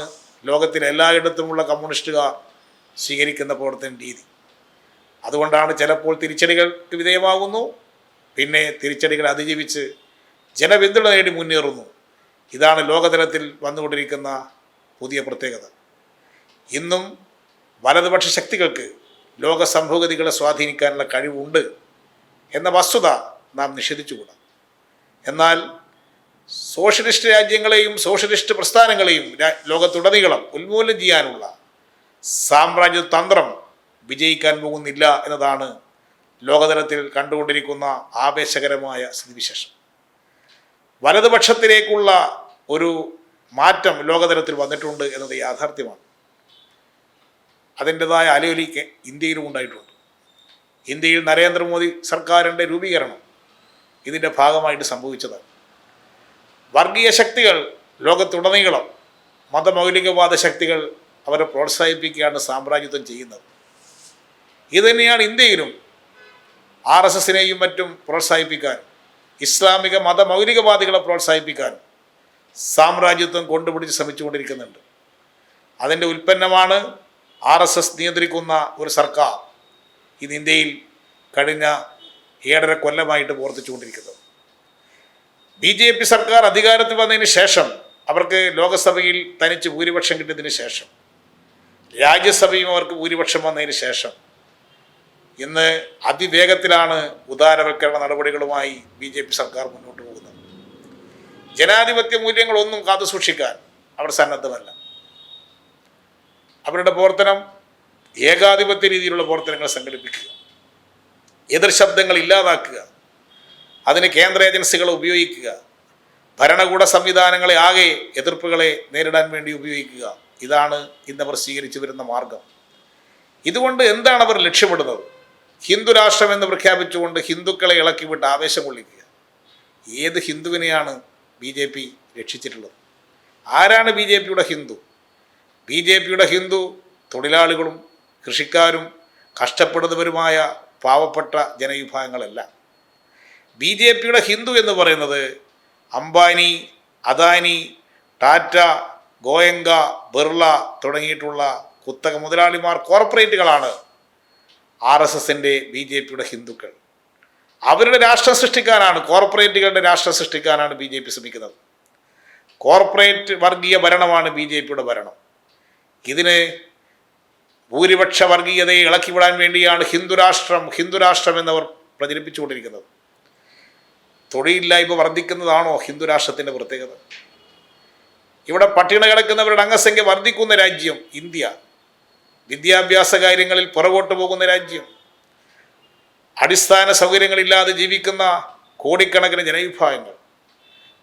ലോകത്തിലെ എല്ലായിടത്തുമുള്ള കമ്മ്യൂണിസ്റ്റുകാർ സ്വീകരിക്കുന്ന പ്രവർത്തന രീതി. അതുകൊണ്ടാണ് ചിലപ്പോൾ തിരിച്ചടികൾക്ക് വിധേയമാകുന്നു, പിന്നെ തിരിച്ചടികൾ അതിജീവിച്ച് ജനപിന്തുണ നേടി മുന്നേറുന്നു. ഇതാണ് ലോകതലത്തിൽ വന്നുകൊണ്ടിരിക്കുന്ന പുതിയ പ്രത്യേകത. ഇന്നും വലതുപക്ഷ ശക്തികൾക്ക് ലോക സംഭവഗതികളെ സ്വാധീനിക്കാനുള്ള കഴിവുണ്ട് എന്ന വസ്തുത നാം നിഷേധിച്ചുകൂടാ. എന്നാൽ സോഷ്യലിസ്റ്റ് രാജ്യങ്ങളെയും സോഷ്യലിസ്റ്റ് പ്രസ്ഥാനങ്ങളെയും ലോകത്തുടനീളം ഉന്മൂലനം ചെയ്യാനുള്ള സാമ്രാജ്യ തന്ത്രം വിജയിക്കാൻ പോകുന്നില്ല എന്നതാണ് ലോകതലത്തിൽ കണ്ടുകൊണ്ടിരിക്കുന്ന ആവേശകരമായ സ്ഥിതിവിശേഷം. വലതുപക്ഷത്തിലേക്കുള്ള ഒരു മാറ്റം ലോകതലത്തിൽ വന്നിട്ടുണ്ട് എന്നത് യാഥാർത്ഥ്യമാണ്. അതിൻ്റെതായ അലയൊലിക്ക് ഇന്ത്യയിലും ഉണ്ടായിട്ടുണ്ട്. ഇന്ത്യയിൽ നരേന്ദ്രമോദി സർക്കാരിൻ്റെ രൂപീകരണം ഇതിൻ്റെ ഭാഗമായിട്ട് സംഭവിച്ചതാണ്. വർഗീയ ശക്തികൾ ലോകത്തുടനീളം മതമൗലികവാദ ശക്തികൾ അവരെ പ്രോത്സാഹിപ്പിക്കുകയാണ് സാമ്രാജ്യത്വം ചെയ്യുന്നത്. ഇതുതന്നെയാണ് ഇന്ത്യയിലും RSSനെയും മറ്റും പ്രോത്സാഹിപ്പിക്കാനും ഇസ്ലാമിക മതമൗലികവാദികളെ പ്രോത്സാഹിപ്പിക്കാനും സാമ്രാജ്യത്വം കൊണ്ടുപിടിച്ച് ശ്രമിച്ചുകൊണ്ടിരിക്കുന്നുണ്ട്. അതിൻ്റെ ഉൽപ്പന്നമാണ് RSS നിയന്ത്രിക്കുന്ന ഒരു സർക്കാർ ഇന്ന് ഇന്ത്യയിൽ കഴിഞ്ഞ 7.5 കൊല്ലമായിട്ട് പ്രവർത്തിച്ചുകൊണ്ടിരിക്കുന്നത്. BJP സർക്കാർ അധികാരത്തിൽ വന്നതിന് ശേഷം, അവർക്ക് ലോകസഭയിൽ തനിച്ച് ഭൂരിപക്ഷം കിട്ടിയതിന് ശേഷം, രാജ്യസഭയും അവർക്ക് ഭൂരിപക്ഷം വന്നതിന് ശേഷം ഇന്ന് അതിവേഗത്തിലാണ് ഉദാരവൽക്കരണ നടപടികളുമായി BJP സർക്കാർ മുന്നോട്ട് പോകുന്നത്. ജനാധിപത്യ മൂല്യങ്ങളൊന്നും കാത്തു സൂക്ഷിക്കാൻ അവർ സന്നദ്ധമല്ല. അവരുടെ പ്രവർത്തനം ഏകാധിപത്യ രീതിയിലുള്ള പ്രവർത്തനങ്ങൾ സംഘടിപ്പിക്കുക, എതിർ ശബ്ദങ്ങൾ ഇല്ലാതാക്കുക, അതിന് കേന്ദ്ര ഏജൻസികളെ ഉപയോഗിക്കുക, ഭരണകൂട സംവിധാനങ്ങളെ ആകെ എതിർപ്പുകളെ നേരിടാൻ വേണ്ടി ഉപയോഗിക്കുക. ഇതാണ് ഇന്നവർ സ്വീകരിച്ചു വരുന്ന മാർഗം. ഇതുകൊണ്ട് എന്താണ് അവർ ലക്ഷ്യമിടുന്നത്? ഹിന്ദു രാഷ്ട്രം എന്ന് പ്രഖ്യാപിച്ചുകൊണ്ട് ഹിന്ദുക്കളെ ഇളക്കിവിട്ട് ആവേശം കൊള്ളിക്കുക. ഏത് ഹിന്ദുവിനെയാണ് BJP രക്ഷിച്ചിട്ടുള്ളത്? ആരാണ് BJPയുടെ ഹിന്ദു? BJPയുടെ ഹിന്ദു തൊഴിലാളികളും കൃഷിക്കാരും കഷ്ടപ്പെടുന്നവരുമായ പാവപ്പെട്ട ജനവിഭാഗങ്ങളല്ല. BJPയുടെ ഹിന്ദു എന്ന് പറയുന്നത് അംബാനി, അദാനി, ടാറ്റ, ഗോയങ്ക, ബിർള തുടങ്ങിയിട്ടുള്ള കുത്തക മുതലാളിമാർ, കോർപ്പറേറ്റുകളാണ് RSSൻ്റെ BJPയുടെ ഹിന്ദുക്കൾ. അവരുടെ രാഷ്ട്രം സൃഷ്ടിക്കാനാണ്, കോർപ്പറേറ്റുകളുടെ രാഷ്ട്രം സൃഷ്ടിക്കാനാണ് BJP ശ്രമിക്കുന്നത്. കോർപ്പറേറ്റ് വർഗീയ ഭരണമാണ് BJPയുടെ ഭരണം. ഇതിന് ഭൂരിപക്ഷ വർഗീയതയെ ഇളക്കിവിടാൻ വേണ്ടിയാണ് ഹിന്ദുരാഷ്ട്രം എന്നവർ പ്രചരിപ്പിച്ചുകൊണ്ടിരിക്കുന്നത്. തൊഴിലില്ലായ്മ വർദ്ധിക്കുന്നതാണോ ഹിന്ദുരാഷ്ട്രത്തിൻ്റെ പ്രത്യേകത? ഇവിടെ പട്ടിണി കിടക്കുന്നവരുടെ അംഗസംഖ്യ വർദ്ധിക്കുന്ന രാജ്യം ഇന്ത്യ, വിദ്യാഭ്യാസ കാര്യങ്ങളിൽ പുറകോട്ട് പോകുന്ന രാജ്യം, അടിസ്ഥാന സൗകര്യങ്ങളില്ലാതെ ജീവിക്കുന്ന കോടിക്കണക്കിന് ജനവിഭാഗങ്ങൾ,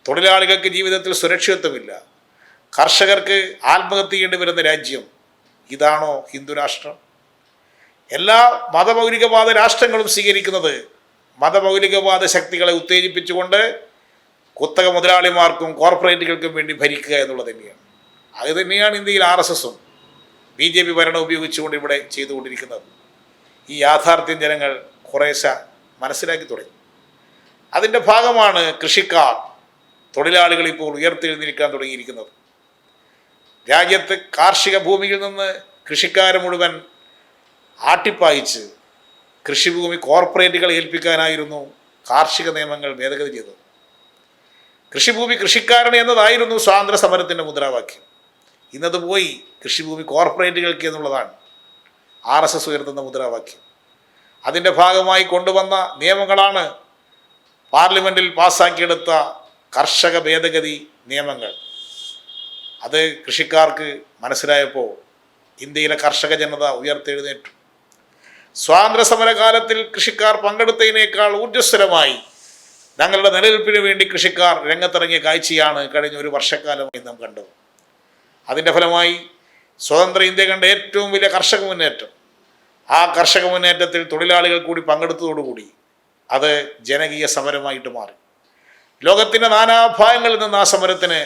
തൊഴിലാളികൾക്ക് ജീവിതത്തിൽ സുരക്ഷിതത്വമില്ല, കർഷകർക്ക് ആത്മഹത്യ ചെയ്യേണ്ടി വരുന്ന രാജ്യം. ഇതാണോ ഹിന്ദുരാഷ്ട്രം? എല്ലാ മതമൗലികവാദ രാഷ്ട്രങ്ങളും സ്വീകരിക്കുന്നത് മതമൗലികവാദ ശക്തികളെ ഉത്തേജിപ്പിച്ചുകൊണ്ട് കുത്തക മുതലാളിമാർക്കും കോർപ്പറേറ്റുകൾക്കും വേണ്ടി ഭരിക്കുക എന്നുള്ളത് തന്നെയാണ്. അത് തന്നെയാണ് ഇന്ത്യയിൽ RSSഉം BJP ഭരണം ഉപയോഗിച്ചുകൊണ്ട് ഇവിടെ ചെയ്തുകൊണ്ടിരിക്കുന്നത്. ഈ യാഥാർത്ഥ്യം ജനങ്ങൾ കുറേശ്ശെ മനസ്സിലാക്കി തുടങ്ങി. അതിൻ്റെ ഭാഗമാണ് കൃഷിക്കാർ, തൊഴിലാളികൾ ഇപ്പോൾ ഉയർത്തെഴുന്നേൽക്കാൻ തുടങ്ങിയിരിക്കുന്നത്. രാജ്യത്ത് കാർഷിക ഭൂമിയിൽ നിന്ന് കൃഷിക്കാരെ മുഴുവൻ ആട്ടിപ്പായിച്ച് കൃഷിഭൂമി കോർപ്പറേറ്റുകളെ ഏൽപ്പിക്കാനായിരുന്നു കാർഷിക നിയമങ്ങൾ ഭേദഗതി ചെയ്തത്. കൃഷിഭൂമി കൃഷിക്കാരന് എന്നതായിരുന്നു സ്വാതന്ത്ര്യ സമരത്തിൻ്റെ മുദ്രാവാക്യം. ഇന്നത് പോയി കൃഷിഭൂമി കോർപ്പറേറ്റുകൾക്ക് എന്നുള്ളതാണ് RSS ഉയർത്തുന്ന മുദ്രാവാക്യം. അതിൻ്റെ ഭാഗമായി കൊണ്ടുവന്ന നിയമങ്ങളാണ് പാർലമെൻറ്റിൽ പാസ്സാക്കിയെടുത്ത കർഷക ഭേദഗതി നിയമങ്ങൾ. അത് കൃഷിക്കാർക്ക് മനസ്സിലായപ്പോൾ ഇന്ത്യയിലെ കർഷക ജനത ഉയർത്തെഴുന്നേറ്റു. സ്വാതന്ത്ര്യ സമരകാലത്തിൽ കൃഷിക്കാർ പങ്കെടുത്തതിനേക്കാൾ ഊർജ്ജസ്വലമായി ഞങ്ങളുടെ നിലനിൽപ്പിന് വേണ്ടി കൃഷിക്കാർ രംഗത്തിറങ്ങിയ കാഴ്ചയാണ് കഴിഞ്ഞ 1 വർഷക്കാലമായി നാം കണ്ടത്. അതിൻ്റെ ഫലമായി സ്വതന്ത്ര ഇന്ത്യ കണ്ട ഏറ്റവും വലിയ കർഷക മുന്നേറ്റം, ആ കർഷക മുന്നേറ്റത്തിൽ തൊഴിലാളികൾ കൂടി പങ്കെടുത്തതോടുകൂടി അത് ജനകീയ സമരമായിട്ട് മാറി. ലോകത്തിൻ്റെ നാനാഭാഗങ്ങളിൽ നിന്ന് ആ സമരത്തിന്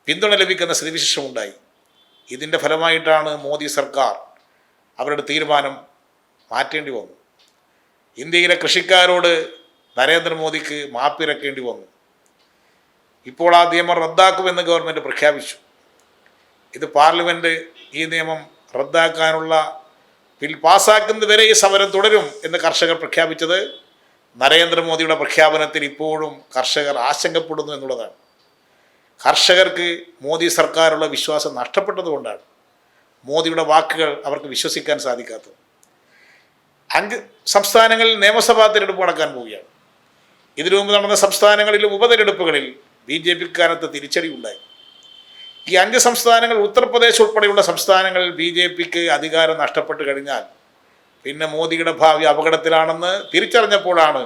പിന്തുണ ലഭിക്കുന്ന സ്ഥിതിവിശേഷമുണ്ടായി. ഇതിൻ്റെ ഫലമായിട്ടാണ് മോദി സർക്കാർ അവരുടെ തീരുമാനം മാറ്റേണ്ടി വന്നു. ഇന്ത്യയിലെ കൃഷിക്കാരോട് നരേന്ദ്രമോദിക്ക് മാപ്പിരക്കേണ്ടി വന്നു. ഇപ്പോൾ ആ നിയമം റദ്ദാക്കുമെന്ന് ഗവൺമെൻറ് പ്രഖ്യാപിച്ചു. ഇത് പാർലമെൻറ്റ് ഈ നിയമം റദ്ദാക്കാനുള്ള ബിൽ പാസ്സാക്കുന്നത് വരെ ഈ സമരം തുടരും എന്ന് കർഷകർ പ്രഖ്യാപിച്ചത് നരേന്ദ്രമോദിയുടെ പ്രഖ്യാപനത്തിൽ ഇപ്പോഴും കർഷകർ ആശങ്കപ്പെടുന്നു എന്നുള്ളതാണ്. കർഷകർക്ക് മോദി സർക്കാരുള്ള വിശ്വാസം നഷ്ടപ്പെട്ടതുകൊണ്ടാണ് മോദിയുടെ വാക്കുകൾ അവർക്ക് വിശ്വസിക്കാൻ സാധിക്കാത്തത്. 5 സംസ്ഥാനങ്ങളിൽ നിയമസഭാ തിരഞ്ഞെടുപ്പ് നടക്കാൻ പോവുകയാണ്. ഇതിനു മുമ്പ് നടന്ന സംസ്ഥാനങ്ങളിലും ഉപതെരഞ്ഞെടുപ്പുകളിൽ BJPക്കാരത്ത് തിരിച്ചടി ഉണ്ടായി. ഈ 5 സംസ്ഥാനങ്ങൾ, ഉത്തർപ്രദേശ് ഉൾപ്പെടെയുള്ള സംസ്ഥാനങ്ങളിൽ BJPക്ക് അധികാരം നഷ്ടപ്പെട്ട് കഴിഞ്ഞാൽ പിന്നെ മോദിയുടെ ഭാവി അപകടത്തിലാണെന്ന് തിരിച്ചറിഞ്ഞപ്പോഴാണ്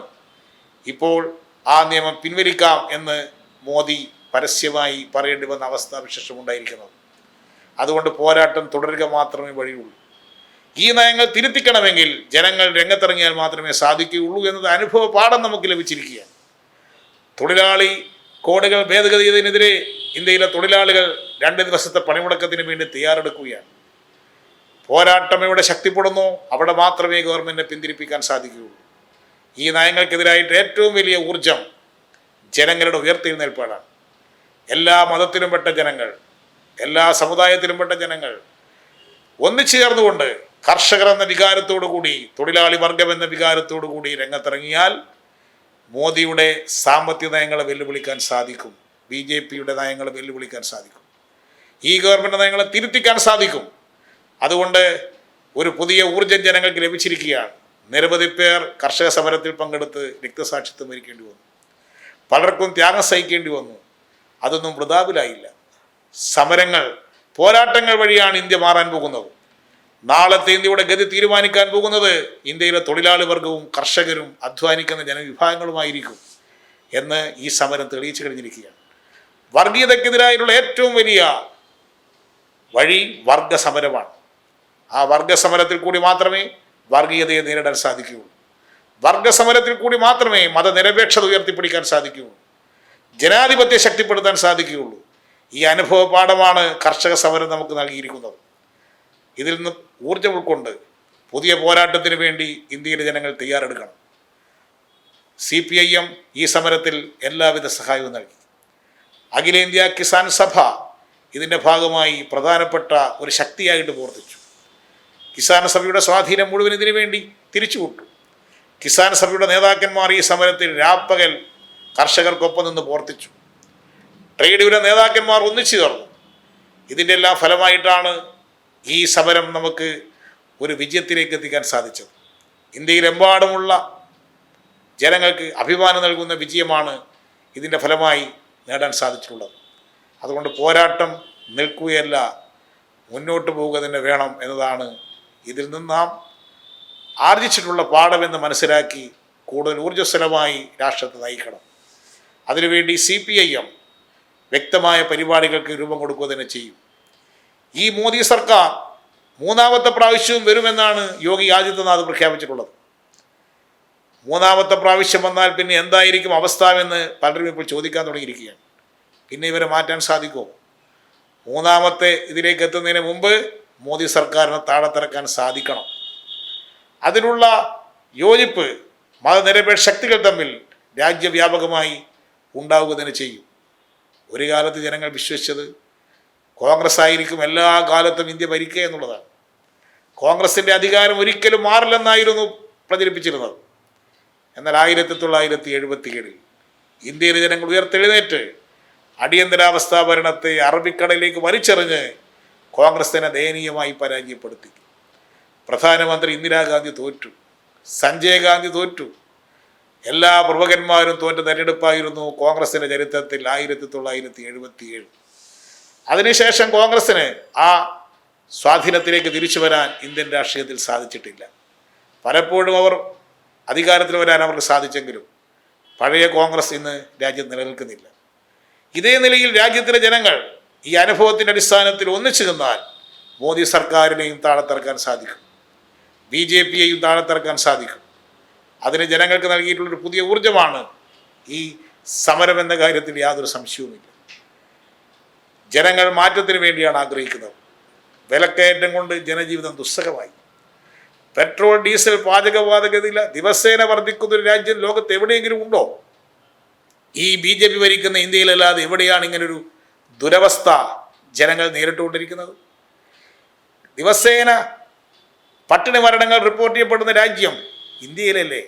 ഇപ്പോൾ ആ നിയമം പിൻവലിക്കാം എന്ന് മോദി പരസ്യമായി പറയേണ്ടി വന്ന അവസ്ഥാവിശേഷമുണ്ടായിരിക്കുന്നത്. അതുകൊണ്ട് പോരാട്ടം തുടരുക മാത്രമേ വഴിയുള്ളൂ. ഈ നയങ്ങൾ തിരുത്തിക്കണമെങ്കിൽ ജനങ്ങൾ രംഗത്തിറങ്ങിയാൽ മാത്രമേ സാധിക്കുകയുള്ളൂ എന്നത് അനുഭവ പാഠം നമുക്ക് ലഭിച്ചിരിക്കുകയാണ്. തൊഴിലാളി കോഡുകൾ ഭേദഗതി ചെയ്തതിനെതിരെ ഇന്ത്യയിലെ തൊഴിലാളികൾ 2 ദിവസത്തെ പണിമുടക്കത്തിന് വേണ്ടി തയ്യാറെടുക്കുകയാണ്. പോരാട്ടം എവിടെ ശക്തിപ്പെടുന്നു അവിടെ മാത്രമേ ഗവൺമെൻറ്റിനെ പിന്തിരിപ്പിക്കാൻ സാധിക്കുകയുള്ളൂ. ഈ നയങ്ങൾക്കെതിരായിട്ട് ഏറ്റവും വലിയ ഊർജം ജനങ്ങളുടെ ഉയർത്തെഴുന്നേൽപ്പാടാണ്. എല്ലാ മതത്തിലും പെട്ട ജനങ്ങൾ, എല്ലാ സമുദായത്തിലും പെട്ട ജനങ്ങൾ ഒന്നിച്ചു ചേർന്നുകൊണ്ട് കർഷകർ എന്ന വികാരത്തോടു കൂടി, തൊഴിലാളി വർഗം എന്ന വികാരത്തോടു കൂടി രംഗത്തിറങ്ങിയാൽ മോദിയുടെ സാമ്പത്തിക നയങ്ങളെ വെല്ലുവിളിക്കാൻ സാധിക്കും. BJPയുടെ നയങ്ങളെ വെല്ലുവിളിക്കാൻ സാധിക്കും. ഈ ഗവൺമെൻറ് നയങ്ങളെ തിരുത്തിക്കാൻ സാധിക്കും. അതുകൊണ്ട് ഒരു പുതിയ ഊർജ്ജം ജനങ്ങൾക്ക് ലഭിച്ചിരിക്കുകയാണ്. നിരവധി പേർ കർഷക സമരത്തിൽ പങ്കെടുത്ത് രക്തസാക്ഷിത്വം വരിക്കേണ്ടി വന്നു. പലർക്കും ത്യാഗം സഹിക്കേണ്ടി വന്നു. അതൊന്നും വൃഥാവിലായില്ല. സമരങ്ങൾ, പോരാട്ടങ്ങൾ വഴിയാണ് ഇന്ത്യ മാറാൻ പോകുന്നത്. നാളത്തെ ഇന്ത്യയുടെ ഗതി തീരുമാനിക്കാൻ പോകുന്നത് ഇന്ത്യയിലെ തൊഴിലാളി വർഗവും കർഷകരും അധ്വാനിക്കുന്ന ജനവിഭാഗങ്ങളുമായിരിക്കും എന്ന് ഈ സമരം തെളിയിച്ചു കഴിഞ്ഞിരിക്കുകയാണ്. വർഗീയതയ്ക്കെതിരായിട്ടുള്ള ഏറ്റവും വലിയ വഴി വർഗസമരമാണ്. ആ വർഗസമരത്തിൽ കൂടി മാത്രമേ വർഗീയതയെ നേരിടാൻ സാധിക്കുകയുള്ളൂ. വർഗസമരത്തിൽ കൂടി മാത്രമേ മതനിരപേക്ഷത ഉയർത്തിപ്പിടിക്കാൻ സാധിക്കുകയുള്ളൂ. ജനാധിപത്യം ശക്തിപ്പെടുത്താൻ സാധിക്കുകയുള്ളൂ. ഈ അനുഭവ പാഠമാണ് കർഷക സമരം നമുക്ക് നൽകിയിരിക്കുന്നത്. ഇതിൽ നിന്ന് ഊർജ്ജം ഉൾക്കൊണ്ട് പുതിയ പോരാട്ടത്തിന് വേണ്ടി ഇന്ത്യയിലെ ജനങ്ങൾ തയ്യാറെടുക്കണം. CPIM ഈ സമരത്തിൽ എല്ലാവിധ സഹായവും നൽകി. അഖിലേന്ത്യാ കിസാൻ സഭ ഇതിൻ്റെ ഭാഗമായി പ്രധാനപ്പെട്ട ഒരു ശക്തിയായിട്ട് പ്രവർത്തിച്ചു. കിസാൻ സഭയുടെ സ്വാധീനം മുഴുവൻ ഇതിനു വേണ്ടി തിരിച്ചുവിട്ടു. കിസാൻ സഭയുടെ നേതാക്കന്മാർ ഈ സമരത്തിൽ രാപ്പകൽ കർഷകർക്കൊപ്പം നിന്ന് പ്രവർത്തിച്ചു. ട്രേഡ് യൂണിയൻ നേതാക്കന്മാർ ഒന്നിച്ചു ചേർന്നു. ഇതിൻ്റെ എല്ലാം ഫലമായിട്ടാണ് ഈ സമരം നമുക്ക് ഒരു വിജയത്തിലേക്ക് എത്തിക്കാൻ സാധിച്ചത്. ഇന്ത്യയിലെമ്പാടുമുള്ള ജനങ്ങൾക്ക് അഭിമാനം നൽകുന്ന വിജയമാണ് ഇതിൻ്റെ ഫലമായി നേടാൻ സാധിച്ചിട്ടുള്ളത്. അതുകൊണ്ട് പോരാട്ടം നിൽക്കുകയല്ല, മുന്നോട്ട് പോവുക തന്നെ വേണം എന്നതാണ് ഇതിൽ നിന്ന് നാം ആർജിച്ചിട്ടുള്ള പാഠമെന്ന് മനസ്സിലാക്കി കൂടുതൽ ഊർജ്ജസ്വലമായി രാഷ്ട്രത്തെ നയിക്കണം. അതിനുവേണ്ടി CPIM വ്യക്തമായ പരിപാടികൾക്ക് രൂപം കൊടുക്കുക തന്നെ ചെയ്യും. ഈ മോദി സർക്കാർ 3ാമത്തെ പ്രാവശ്യവും വരുമെന്നാണ് യോഗി ആദിത്യനാഥ് പ്രഖ്യാപിച്ചിട്ടുള്ളത്. 3ാമത്തെ പ്രാവശ്യം വന്നാൽ പിന്നെ എന്തായിരിക്കും അവസ്ഥ എന്ന് പലരും ഇപ്പോൾ ചോദിക്കാൻ തുടങ്ങിയിരിക്കുകയാണ്. പിന്നെ ഇവരെ മാറ്റാൻ സാധിക്കുമോ? 3ാമത്തെ ഇതിലേക്ക് എത്തുന്നതിന് മുമ്പ് മോദി സർക്കാരിനെ താഴത്തിറക്കാൻ സാധിക്കണം. അതിനുള്ള യോജിപ്പ് മതനിരപേക്ഷ ശക്തികൾ തമ്മിൽ രാജ്യവ്യാപകമായി ഉണ്ടാവുക തന്നെ ചെയ്യും. ഒരു കാലത്ത് ജനങ്ങൾ വിശ്വസിച്ചത് കോൺഗ്രസ് ആയിരിക്കും എല്ലാ കാലത്തും ഇന്ത്യ ഭരിക്കുക എന്നുള്ളതാണ്. കോൺഗ്രസിൻ്റെ അധികാരം ഒരിക്കലും മാറില്ലെന്നായിരുന്നു പ്രചരിപ്പിച്ചിരുന്നത്. എന്നാൽ 1977 ഇന്ത്യയിലെ ജനങ്ങൾ ഉയർത്തെഴുന്നേറ്റ് അടിയന്തരാവസ്ഥാ ഭരണത്തെ അറബിക്കടലിലേക്ക് വലിച്ചെറിഞ്ഞ് കോൺഗ്രസിനെ ദയനീയമായി പരാജയപ്പെടുത്തി. പ്രധാനമന്ത്രി ഇന്ദിരാഗാന്ധി തോറ്റു, സഞ്ജയ് ഗാന്ധി തോറ്റു. എല്ലാ പ്രമുഖന്മാരും തോറ്റ തെരഞ്ഞെടുപ്പായിരുന്നു കോൺഗ്രസിൻ്റെ ചരിത്രത്തിൽ 1977. അതിനുശേഷം കോൺഗ്രസ്സിന് ആ സ്വാധീനത്തിലേക്ക് തിരിച്ചു വരാൻ ഇന്ത്യൻ രാഷ്ട്രീയത്തിൽ സാധിച്ചിട്ടില്ല. പലപ്പോഴും അവർ അധികാരത്തിൽ വരാൻ അവർക്ക് സാധിച്ചെങ്കിലും പഴയ കോൺഗ്രസ് ഇന്ന് രാജ്യം നിലനിൽക്കുന്നില്ല. ഇതേ നിലയിൽ രാജ്യത്തിലെ ജനങ്ങൾ ഈ അനുഭവത്തിൻ്റെ അടിസ്ഥാനത്തിൽ ഒന്നിച്ചു നിന്നാൽ മോദി സർക്കാരിനെയും താഴത്തിറക്കാൻ സാധിക്കും, BJPയെയും താഴത്തിറക്കാൻ സാധിക്കും. അതിന് ജനങ്ങൾക്ക് നൽകിയിട്ടുള്ളൊരു പുതിയ ഊർജ്ജമാണ് ഈ സമരം എന്ന കാര്യത്തിൽ യാതൊരു സംശയവുമില്ല. ജനങ്ങൾ മാറ്റത്തിന് വേണ്ടിയാണ് ആഗ്രഹിക്കുന്നത്. വിലക്കയറ്റം കൊണ്ട് ജനജീവിതം ദുസ്സഹമായി. പെട്രോൾ, ഡീസൽ, പാചകവാതക വില ദിവസേന വർദ്ധിക്കുന്ന ഒരു രാജ്യം ലോകത്ത് എവിടെയെങ്കിലും ഉണ്ടോ? ഈ BJP ഭരിക്കുന്ന ഇന്ത്യയിലല്ലാതെ എവിടെയാണ് ഇങ്ങനൊരു ദുരവസ്ഥ ജനങ്ങൾ നേരിട്ടുകൊണ്ടിരിക്കുന്നത്? ദിവസേന പട്ടിണി മരണങ്ങൾ റിപ്പോർട്ട് ചെയ്യപ്പെടുന്ന രാജ്യം ഇന്ത്യയിലല്ലേ?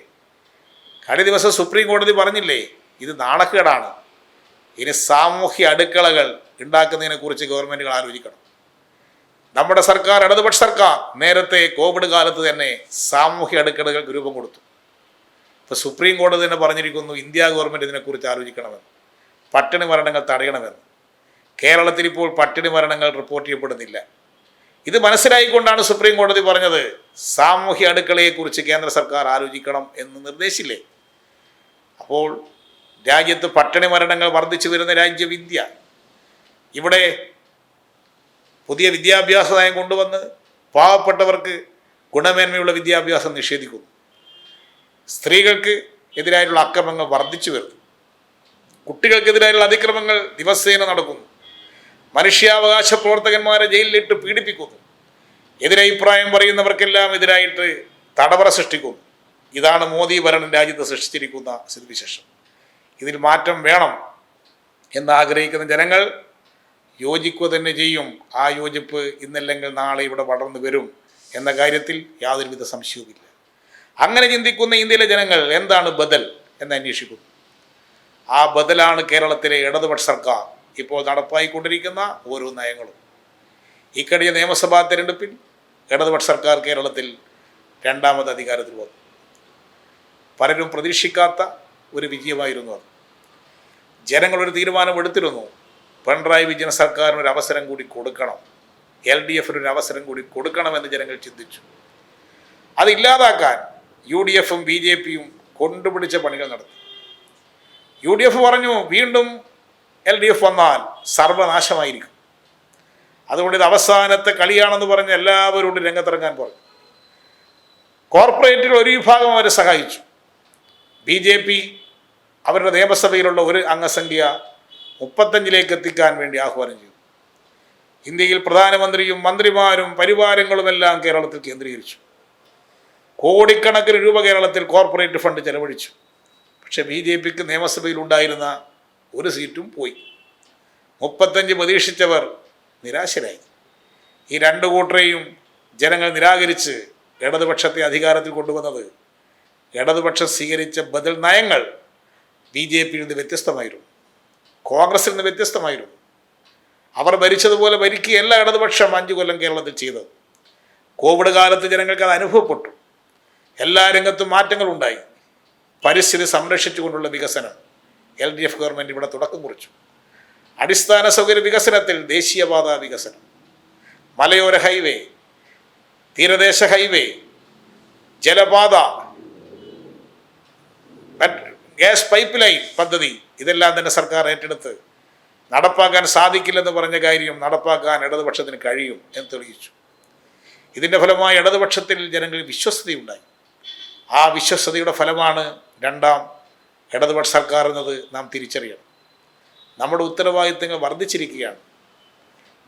കഴിഞ്ഞ ദിവസം സുപ്രീം കോടതി പറഞ്ഞില്ലേ, ഇത് നാണക്കേടാണ്. ഇനി സാമൂഹ്യ അടുക്കളകൾ ഉണ്ടാക്കുന്നതിനെക്കുറിച്ച് ഗവൺമെൻറ്റുകൾ ആലോചിക്കണം. നമ്മുടെ സർക്കാർ, ഇടതുപക്ഷ സർക്കാർ, നേരത്തെ കോവിഡ് കാലത്ത് തന്നെ സാമൂഹ്യ അടുക്കളകൾക്ക് രൂപം കൊടുത്തു. ഇപ്പോൾ സുപ്രീം കോടതി തന്നെ പറഞ്ഞിരിക്കുന്നു ഇന്ത്യ ഗവൺമെൻറ് ഇതിനെക്കുറിച്ച് ആലോചിക്കണമെന്ന്, പട്ടിണി മരണങ്ങൾ തടയണമെന്ന്. കേരളത്തിൽ ഇപ്പോൾ പട്ടിണി മരണങ്ങൾ റിപ്പോർട്ട് ചെയ്യപ്പെടുന്നില്ല. ഇത് മനസ്സിലായിക്കൊണ്ടാണ് സുപ്രീം കോടതി പറഞ്ഞത് സാമൂഹ്യ അടുക്കളയെക്കുറിച്ച് കേന്ദ്ര സർക്കാർ ആലോചിക്കണം എന്ന് നിർദ്ദേശിച്ചില്ലേ. അപ്പോൾ രാജ്യത്ത് പട്ടിണി മരണങ്ങൾ വർദ്ധിച്ചു വരുന്ന രാജ്യം ഇന്ത്യ. ഇവിടെ പുതിയ വിദ്യാഭ്യാസ നയം കൊണ്ടുവന്ന് പാവപ്പെട്ടവർക്ക് ഗുണമേന്മയുള്ള വിദ്യാഭ്യാസം നിഷേധിക്കുന്നു. സ്ത്രീകൾക്ക് എതിരായിട്ടുള്ള അക്രമങ്ങൾ വർദ്ധിച്ചു വരുന്നു. കുട്ടികൾക്കെതിരായുള്ള അതിക്രമങ്ങൾ ദിവസേന നടക്കുന്നു. മനുഷ്യാവകാശ പ്രവർത്തകന്മാരെ ജയിലിലിട്ട് പീഡിപ്പിക്കുന്നു. എതിരഭിപ്രായം പറയുന്നവർക്കെല്ലാം എതിരായിട്ട് തടവറ സൃഷ്ടിക്കുന്നു. ഇതാണ് മോദി ഭരണം രാജ്യത്ത് സൃഷ്ടിച്ചിരിക്കുന്ന സ്ഥിതിവിശേഷം. ഇതിൽ മാറ്റം വേണം എന്നാഗ്രഹിക്കുന്ന ജനങ്ങൾ യോജിക്കുക തന്നെ ചെയ്യും. ആ യോജിപ്പ് ഇന്നല്ലെങ്കിൽ നാളെ ഇവിടെ വളർന്നു വരും എന്ന കാര്യത്തിൽ യാതൊരുവിധ സംശയവുമില്ല. അങ്ങനെ ചിന്തിക്കുന്ന ഇന്ത്യയിലെ ജനങ്ങൾ എന്താണ് ബദൽ എന്ന് അന്വേഷിക്കുന്നു. ആ ബദലാണ് കേരളത്തിലെ ഇടതുപക്ഷ സർക്കാർ ഇപ്പോൾ നടപ്പായിക്കൊണ്ടിരിക്കുന്ന ഓരോ നയങ്ങളും. ഇക്കഴിഞ്ഞ നിയമസഭാ തെരഞ്ഞെടുപ്പിൽ ഇടതുപക്ഷ സർക്കാർ കേരളത്തിൽ രണ്ടാമത് അധികാരത്തിൽ വന്നു. പലരും പ്രതീക്ഷിക്കാത്ത ഒരു വിജയമായിരുന്നു അത്. ജനങ്ങളൊരു തീരുമാനമെടുത്തിരുന്നു, പിണറായി വിജയൻ സർക്കാരിന് ഒരു അവസരം കൂടി കൊടുക്കണം, LDF ഒരു അവസരം കൂടി കൊടുക്കണമെന്ന് ജനങ്ങൾ ചിന്തിച്ചു. അതില്ലാതാക്കാൻ UDFും BJPയും കൊണ്ടുപിടിച്ച പണികൾ നടത്തി. UDF പറഞ്ഞു വീണ്ടും LDF വന്നാൽ സർവനാശമായിരിക്കും, അതുകൊണ്ട് ഇത് അവസാനത്തെ കളിയാണെന്ന് പറഞ്ഞ് എല്ലാവരോടും രംഗത്തിറങ്ങാൻ പറഞ്ഞു. കോർപ്പറേറ്റിൽ ഒരു വിഭാഗം അവരെ സഹായിച്ചു. BJP അവരുടെ നിയമസഭയിലുള്ള ഒരു അംഗസംഖ്യ 35 എത്തിക്കാൻ വേണ്ടി ആഹ്വാനം ചെയ്തു. ഇന്ത്യയിൽ പ്രധാനമന്ത്രിയും മന്ത്രിമാരും പരിവാരങ്ങളുമെല്ലാം കേരളത്തിൽ കേന്ദ്രീകരിച്ചു. കോടിക്കണക്കിന് രൂപ കേരളത്തിൽ കോർപ്പറേറ്റ് ഫണ്ട് ചെലവഴിച്ചു. പക്ഷെ BJPക്ക് നിയമസഭയിൽ ഉണ്ടായിരുന്ന ഒരു സീറ്റും പോയി. 35 പ്രതീക്ഷിച്ചവർ നിരാശരായി. ഈ രണ്ടു കൂട്ടരെയും ജനങ്ങൾ നിരാകരിച്ച് ഇടതുപക്ഷത്തെ അധികാരത്തിൽ കൊണ്ടുവന്നത് ഇടതുപക്ഷം സ്വീകരിച്ച ബദൽ നയങ്ങൾ BJPയിൽ നിന്ന് വ്യത്യസ്തമായിരുന്നു, കോൺഗ്രസിൽ നിന്ന് വ്യത്യസ്തമായിരുന്നു. അവർ ഭരിച്ചതുപോലെ ഭരിക്കുകയല്ല ഇടതുപക്ഷം 5 കൊല്ലം കേരളത്തിൽ ചെയ്തത്. കോവിഡ് കാലത്ത് ജനങ്ങൾക്ക് അത് അനുഭവപ്പെട്ടു. എല്ലാ രംഗത്തും മാറ്റങ്ങളുണ്ടായി. പരിസ്ഥിതി സംരക്ഷിച്ചുകൊണ്ടുള്ള വികസനം LDF ഗവൺമെൻറ് ഇവിടെ തുടക്കം കുറിച്ചു. അടിസ്ഥാന സൗകര്യ വികസനത്തിൽ ദേശീയപാത വികസനം, മലയോര ഹൈവേ, തീരദേശ ഹൈവേ, ജലപാത, ഗ്യാസ് പൈപ്പ് ലൈൻ പദ്ധതി ഇതെല്ലാം തന്നെ സർക്കാർ ഏറ്റെടുത്ത് നടപ്പാക്കാൻ സാധിക്കില്ലെന്ന് പറഞ്ഞ കാര്യം നടപ്പാക്കാൻ ഇടതുപക്ഷത്തിന് കഴിയും എന്ന് തെളിയിച്ചു. ഇതിൻ്റെ ഫലമായി ഇടതുപക്ഷത്തിൽ ജനങ്ങളിൽ വിശ്വസ്തയുണ്ടായി. ആ വിശ്വസ്തയുടെ ഫലമാണ് രണ്ടാം ഇടതുപക്ഷ സർക്കാർ എന്നത് നാം തിരിച്ചറിയണം. നമ്മുടെ ഉത്തരവാദിത്തങ്ങൾ വർദ്ധിച്ചിരിക്കുകയാണ്.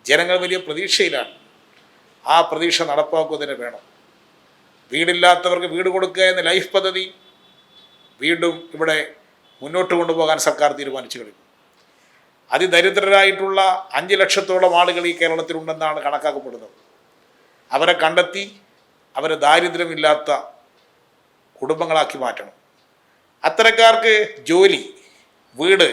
ജനങ്ങൾ വലിയ പ്രതീക്ഷയിലാണ്. ആ പ്രതീക്ഷ നടപ്പാക്കുക തന്നെ വേണം. വീടില്ലാത്തവർക്ക് വീട് കൊടുക്കുക എന്ന ലൈഫ് പദ്ധതി വീണ്ടും ഇവിടെ മുന്നോട്ട് കൊണ്ടുപോകാൻ സർക്കാർ തീരുമാനിച്ചു കഴിഞ്ഞു. അതിദരിദ്രരായിട്ടുള്ള 5 ലക്ഷത്തോളം ആളുകൾ ഈ കേരളത്തിലുണ്ടെന്നാണ് കണക്കാക്കപ്പെടുന്നത്. അവരെ കണ്ടെത്തി അവരെ ദാരിദ്ര്യമില്ലാത്ത കുടുംബങ്ങളാക്കി മാറ്റണം. അത്തരക്കാർക്ക് ജോലി, വീട്,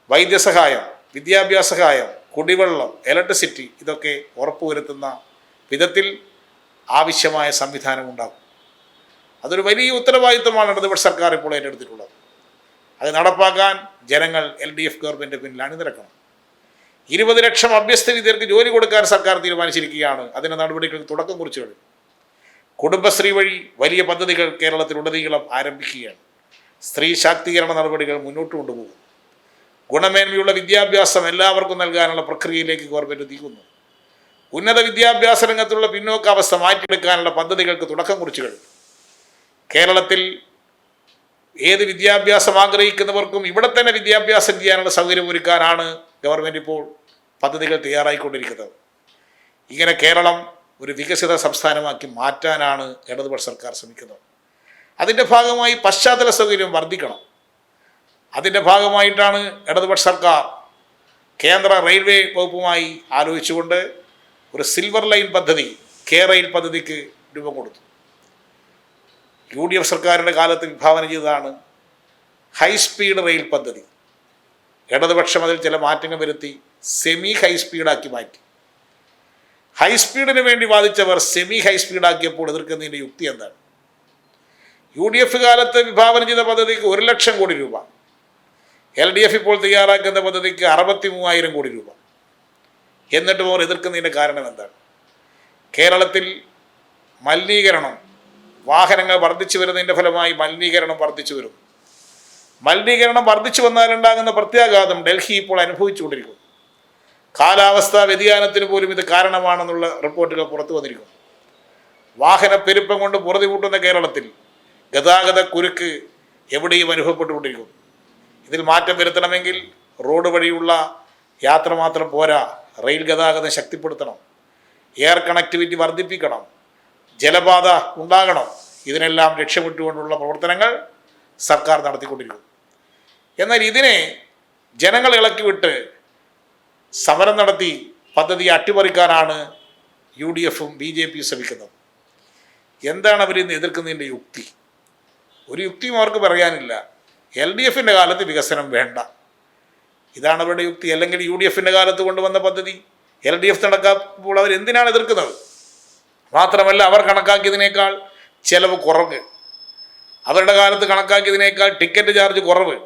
വൈദ്യസഹായം, വിദ്യാഭ്യാസ സഹായം, കുടിവെള്ളം, ഇലക്ട്രിസിറ്റി ഇതൊക്കെ ഉറപ്പുവരുത്തുന്ന വിധത്തിൽ ആവശ്യമായ സംവിധാനം ഉണ്ടാകും. അതൊരു വലിയ ഉത്തരവാദിത്തമാണ് ഇടതുപക്ഷ സർക്കാർ ഇപ്പോൾ ഏറ്റെടുത്തിട്ടുള്ളത്. അത് നടപ്പാക്കാൻ ജനങ്ങൾ LDF ഗവൺമെൻറ് പിന്നിൽ അണിനിരക്കണം. 20 ലക്ഷം അഭ്യസ്ത വിദ്യർക്ക് ജോലി കൊടുക്കാൻ സർക്കാർ തീരുമാനിച്ചിരിക്കുകയാണ്. അതിൻ്റെ നടപടികൾക്ക് തുടക്കം കുറിച്ചു കഴിഞ്ഞു. കുടുംബശ്രീ വഴി വലിയ പദ്ധതികൾ കേരളത്തിലുടനീളം ആരംഭിക്കുകയാണ്. സ്ത്രീ ശാക്തീകരണ നടപടികൾ മുന്നോട്ട് കൊണ്ടുപോകും. ഗുണമേന്മയുള്ള വിദ്യാഭ്യാസം എല്ലാവർക്കും നൽകാനുള്ള പ്രക്രിയയിലേക്ക് ഗവൺമെൻറ് നീങ്ങുന്നു. ഉന്നത വിദ്യാഭ്യാസ രംഗത്തുള്ള പിന്നോക്കാവസ്ഥ മാറ്റിയെടുക്കാനുള്ള പദ്ധതികൾക്ക് തുടക്കം കുറിച്ചു കഴിഞ്ഞു. കേരളത്തിൽ ഏത് വിദ്യാഭ്യാസം ആഗ്രഹിക്കുന്നവർക്കും ഇവിടെ തന്നെ വിദ്യാഭ്യാസം ചെയ്യാനുള്ള സൗകര്യം ഒരുക്കാനാണ് ഗവൺമെൻറ് ഇപ്പോൾ പദ്ധതികൾ തയ്യാറായിക്കൊണ്ടിരിക്കുന്നത്. ഇങ്ങനെ കേരളം ഒരു വികസിത സംസ്ഥാനമാക്കി മാറ്റാനാണ് ഇടതുപക്ഷ സർക്കാർ ശ്രമിക്കുന്നത്. അതിൻ്റെ ഭാഗമായി പശ്ചാത്തല സൗകര്യം വർദ്ധിക്കണം. അതിൻ്റെ ഭാഗമായിട്ടാണ് ഇടതുപക്ഷ സർക്കാർ കേന്ദ്ര റെയിൽവേ വകുപ്പുമായി ആലോചിച്ചുകൊണ്ട് ഒരു സിൽവർ ലൈൻ പദ്ധതി, K-Rail പദ്ധതിക്ക് രൂപം കൊടുത്തു. UDF സർക്കാരിൻ്റെ കാലത്ത് വിഭാവന ചെയ്തതാണ് ഹൈസ്പീഡ് റെയിൽ പദ്ധതി. ഇടതുപക്ഷം അതിൽ ചില മാറ്റങ്ങൾ വരുത്തി സെമി ഹൈസ്പീഡാക്കി മാറ്റി. ഹൈസ്പീഡിന് വേണ്ടി വാദിച്ചവർ സെമി ഹൈസ്പീഡാക്കിയപ്പോൾ എതിർക്കുന്നതിൻ്റെ യുക്തി എന്താണ്? UDF കാലത്ത് വിഭാവന ചെയ്ത പദ്ധതിക്ക് 1 ലക്ഷം കോടി രൂപ, LDF ഇപ്പോൾ തയ്യാറാക്കുന്ന പദ്ധതിക്ക് 63,000 കോടി രൂപ. എന്നിട്ടും അവർ എതിർക്കുന്നതിൻ്റെ കാരണം എന്താണ്? കേരളത്തിൽ മലിനീകരണം, വാഹനങ്ങൾ വർദ്ധിച്ചു വരുന്നതിൻ്റെ ഫലമായി മലിനീകരണം വർദ്ധിച്ചു വരും. മലിനീകരണം വർദ്ധിച്ചു വന്നാലുണ്ടാകുന്ന പ്രത്യാഘാതം ഡൽഹി ഇപ്പോൾ അനുഭവിച്ചുകൊണ്ടിരിക്കുന്നു. കാലാവസ്ഥാ വ്യതിയാനത്തിന് പോലും ഇത് കാരണമാണെന്നുള്ള റിപ്പോർട്ടുകൾ പുറത്തു വന്നിരിക്കുന്നു. വാഹന പെരുപ്പം കൊണ്ട് പുറതി കൂട്ടുന്ന കേരളത്തിൽ ഗതാഗത കുരുക്ക് എവിടെയും അനുഭവപ്പെട്ടുകൊണ്ടിരിക്കുന്നു. ഇതിൽ മാറ്റം വരുത്തണമെങ്കിൽ റോഡ് വഴിയുള്ള യാത്ര മാത്രം പോരാ, റെയിൽ ഗതാഗതം ശക്തിപ്പെടുത്തണം, എയർ കണക്ടിവിറ്റി വർദ്ധിപ്പിക്കണം, ജലപാത ഉണ്ടാകണം. ഇതിനെല്ലാം ലക്ഷ്യമിട്ടുകൊണ്ടുള്ള പ്രവർത്തനങ്ങൾ സർക്കാർ നടത്തിക്കൊണ്ടിരിക്കുന്നു. എന്നാൽ ഇതിനെ ജനങ്ങൾ ഇളക്കിവിട്ട് സമരം നടത്തി പദ്ധതി അട്ടിമറിക്കാനാണ് UDFും BJPയും ശ്രമിക്കുന്നത്. എന്താണ് അവരിന്ന് എതിർക്കുന്നതിൻ്റെ യുക്തി? ഒരു യുക്തിയും അവർക്ക് പറയാനില്ല. LDFിൻ്റെ കാലത്ത് വികസനം വേണ്ട, ഇതാണ് അവരുടെ യുക്തി. അല്ലെങ്കിൽ UDFിൻ്റെ കാലത്ത് കൊണ്ടുവന്ന പദ്ധതി LDF നടക്കാപ്പോൾ അവർ എന്തിനാണ് എതിർക്കുന്നത്? മാത്രമല്ല, അവർ കണക്കാക്കിയതിനേക്കാൾ ചെലവ് കുറവ്, അവരുടെ കാലത്ത് കണക്കാക്കിയതിനേക്കാൾ ടിക്കറ്റ് ചാർജ് കുറവ്.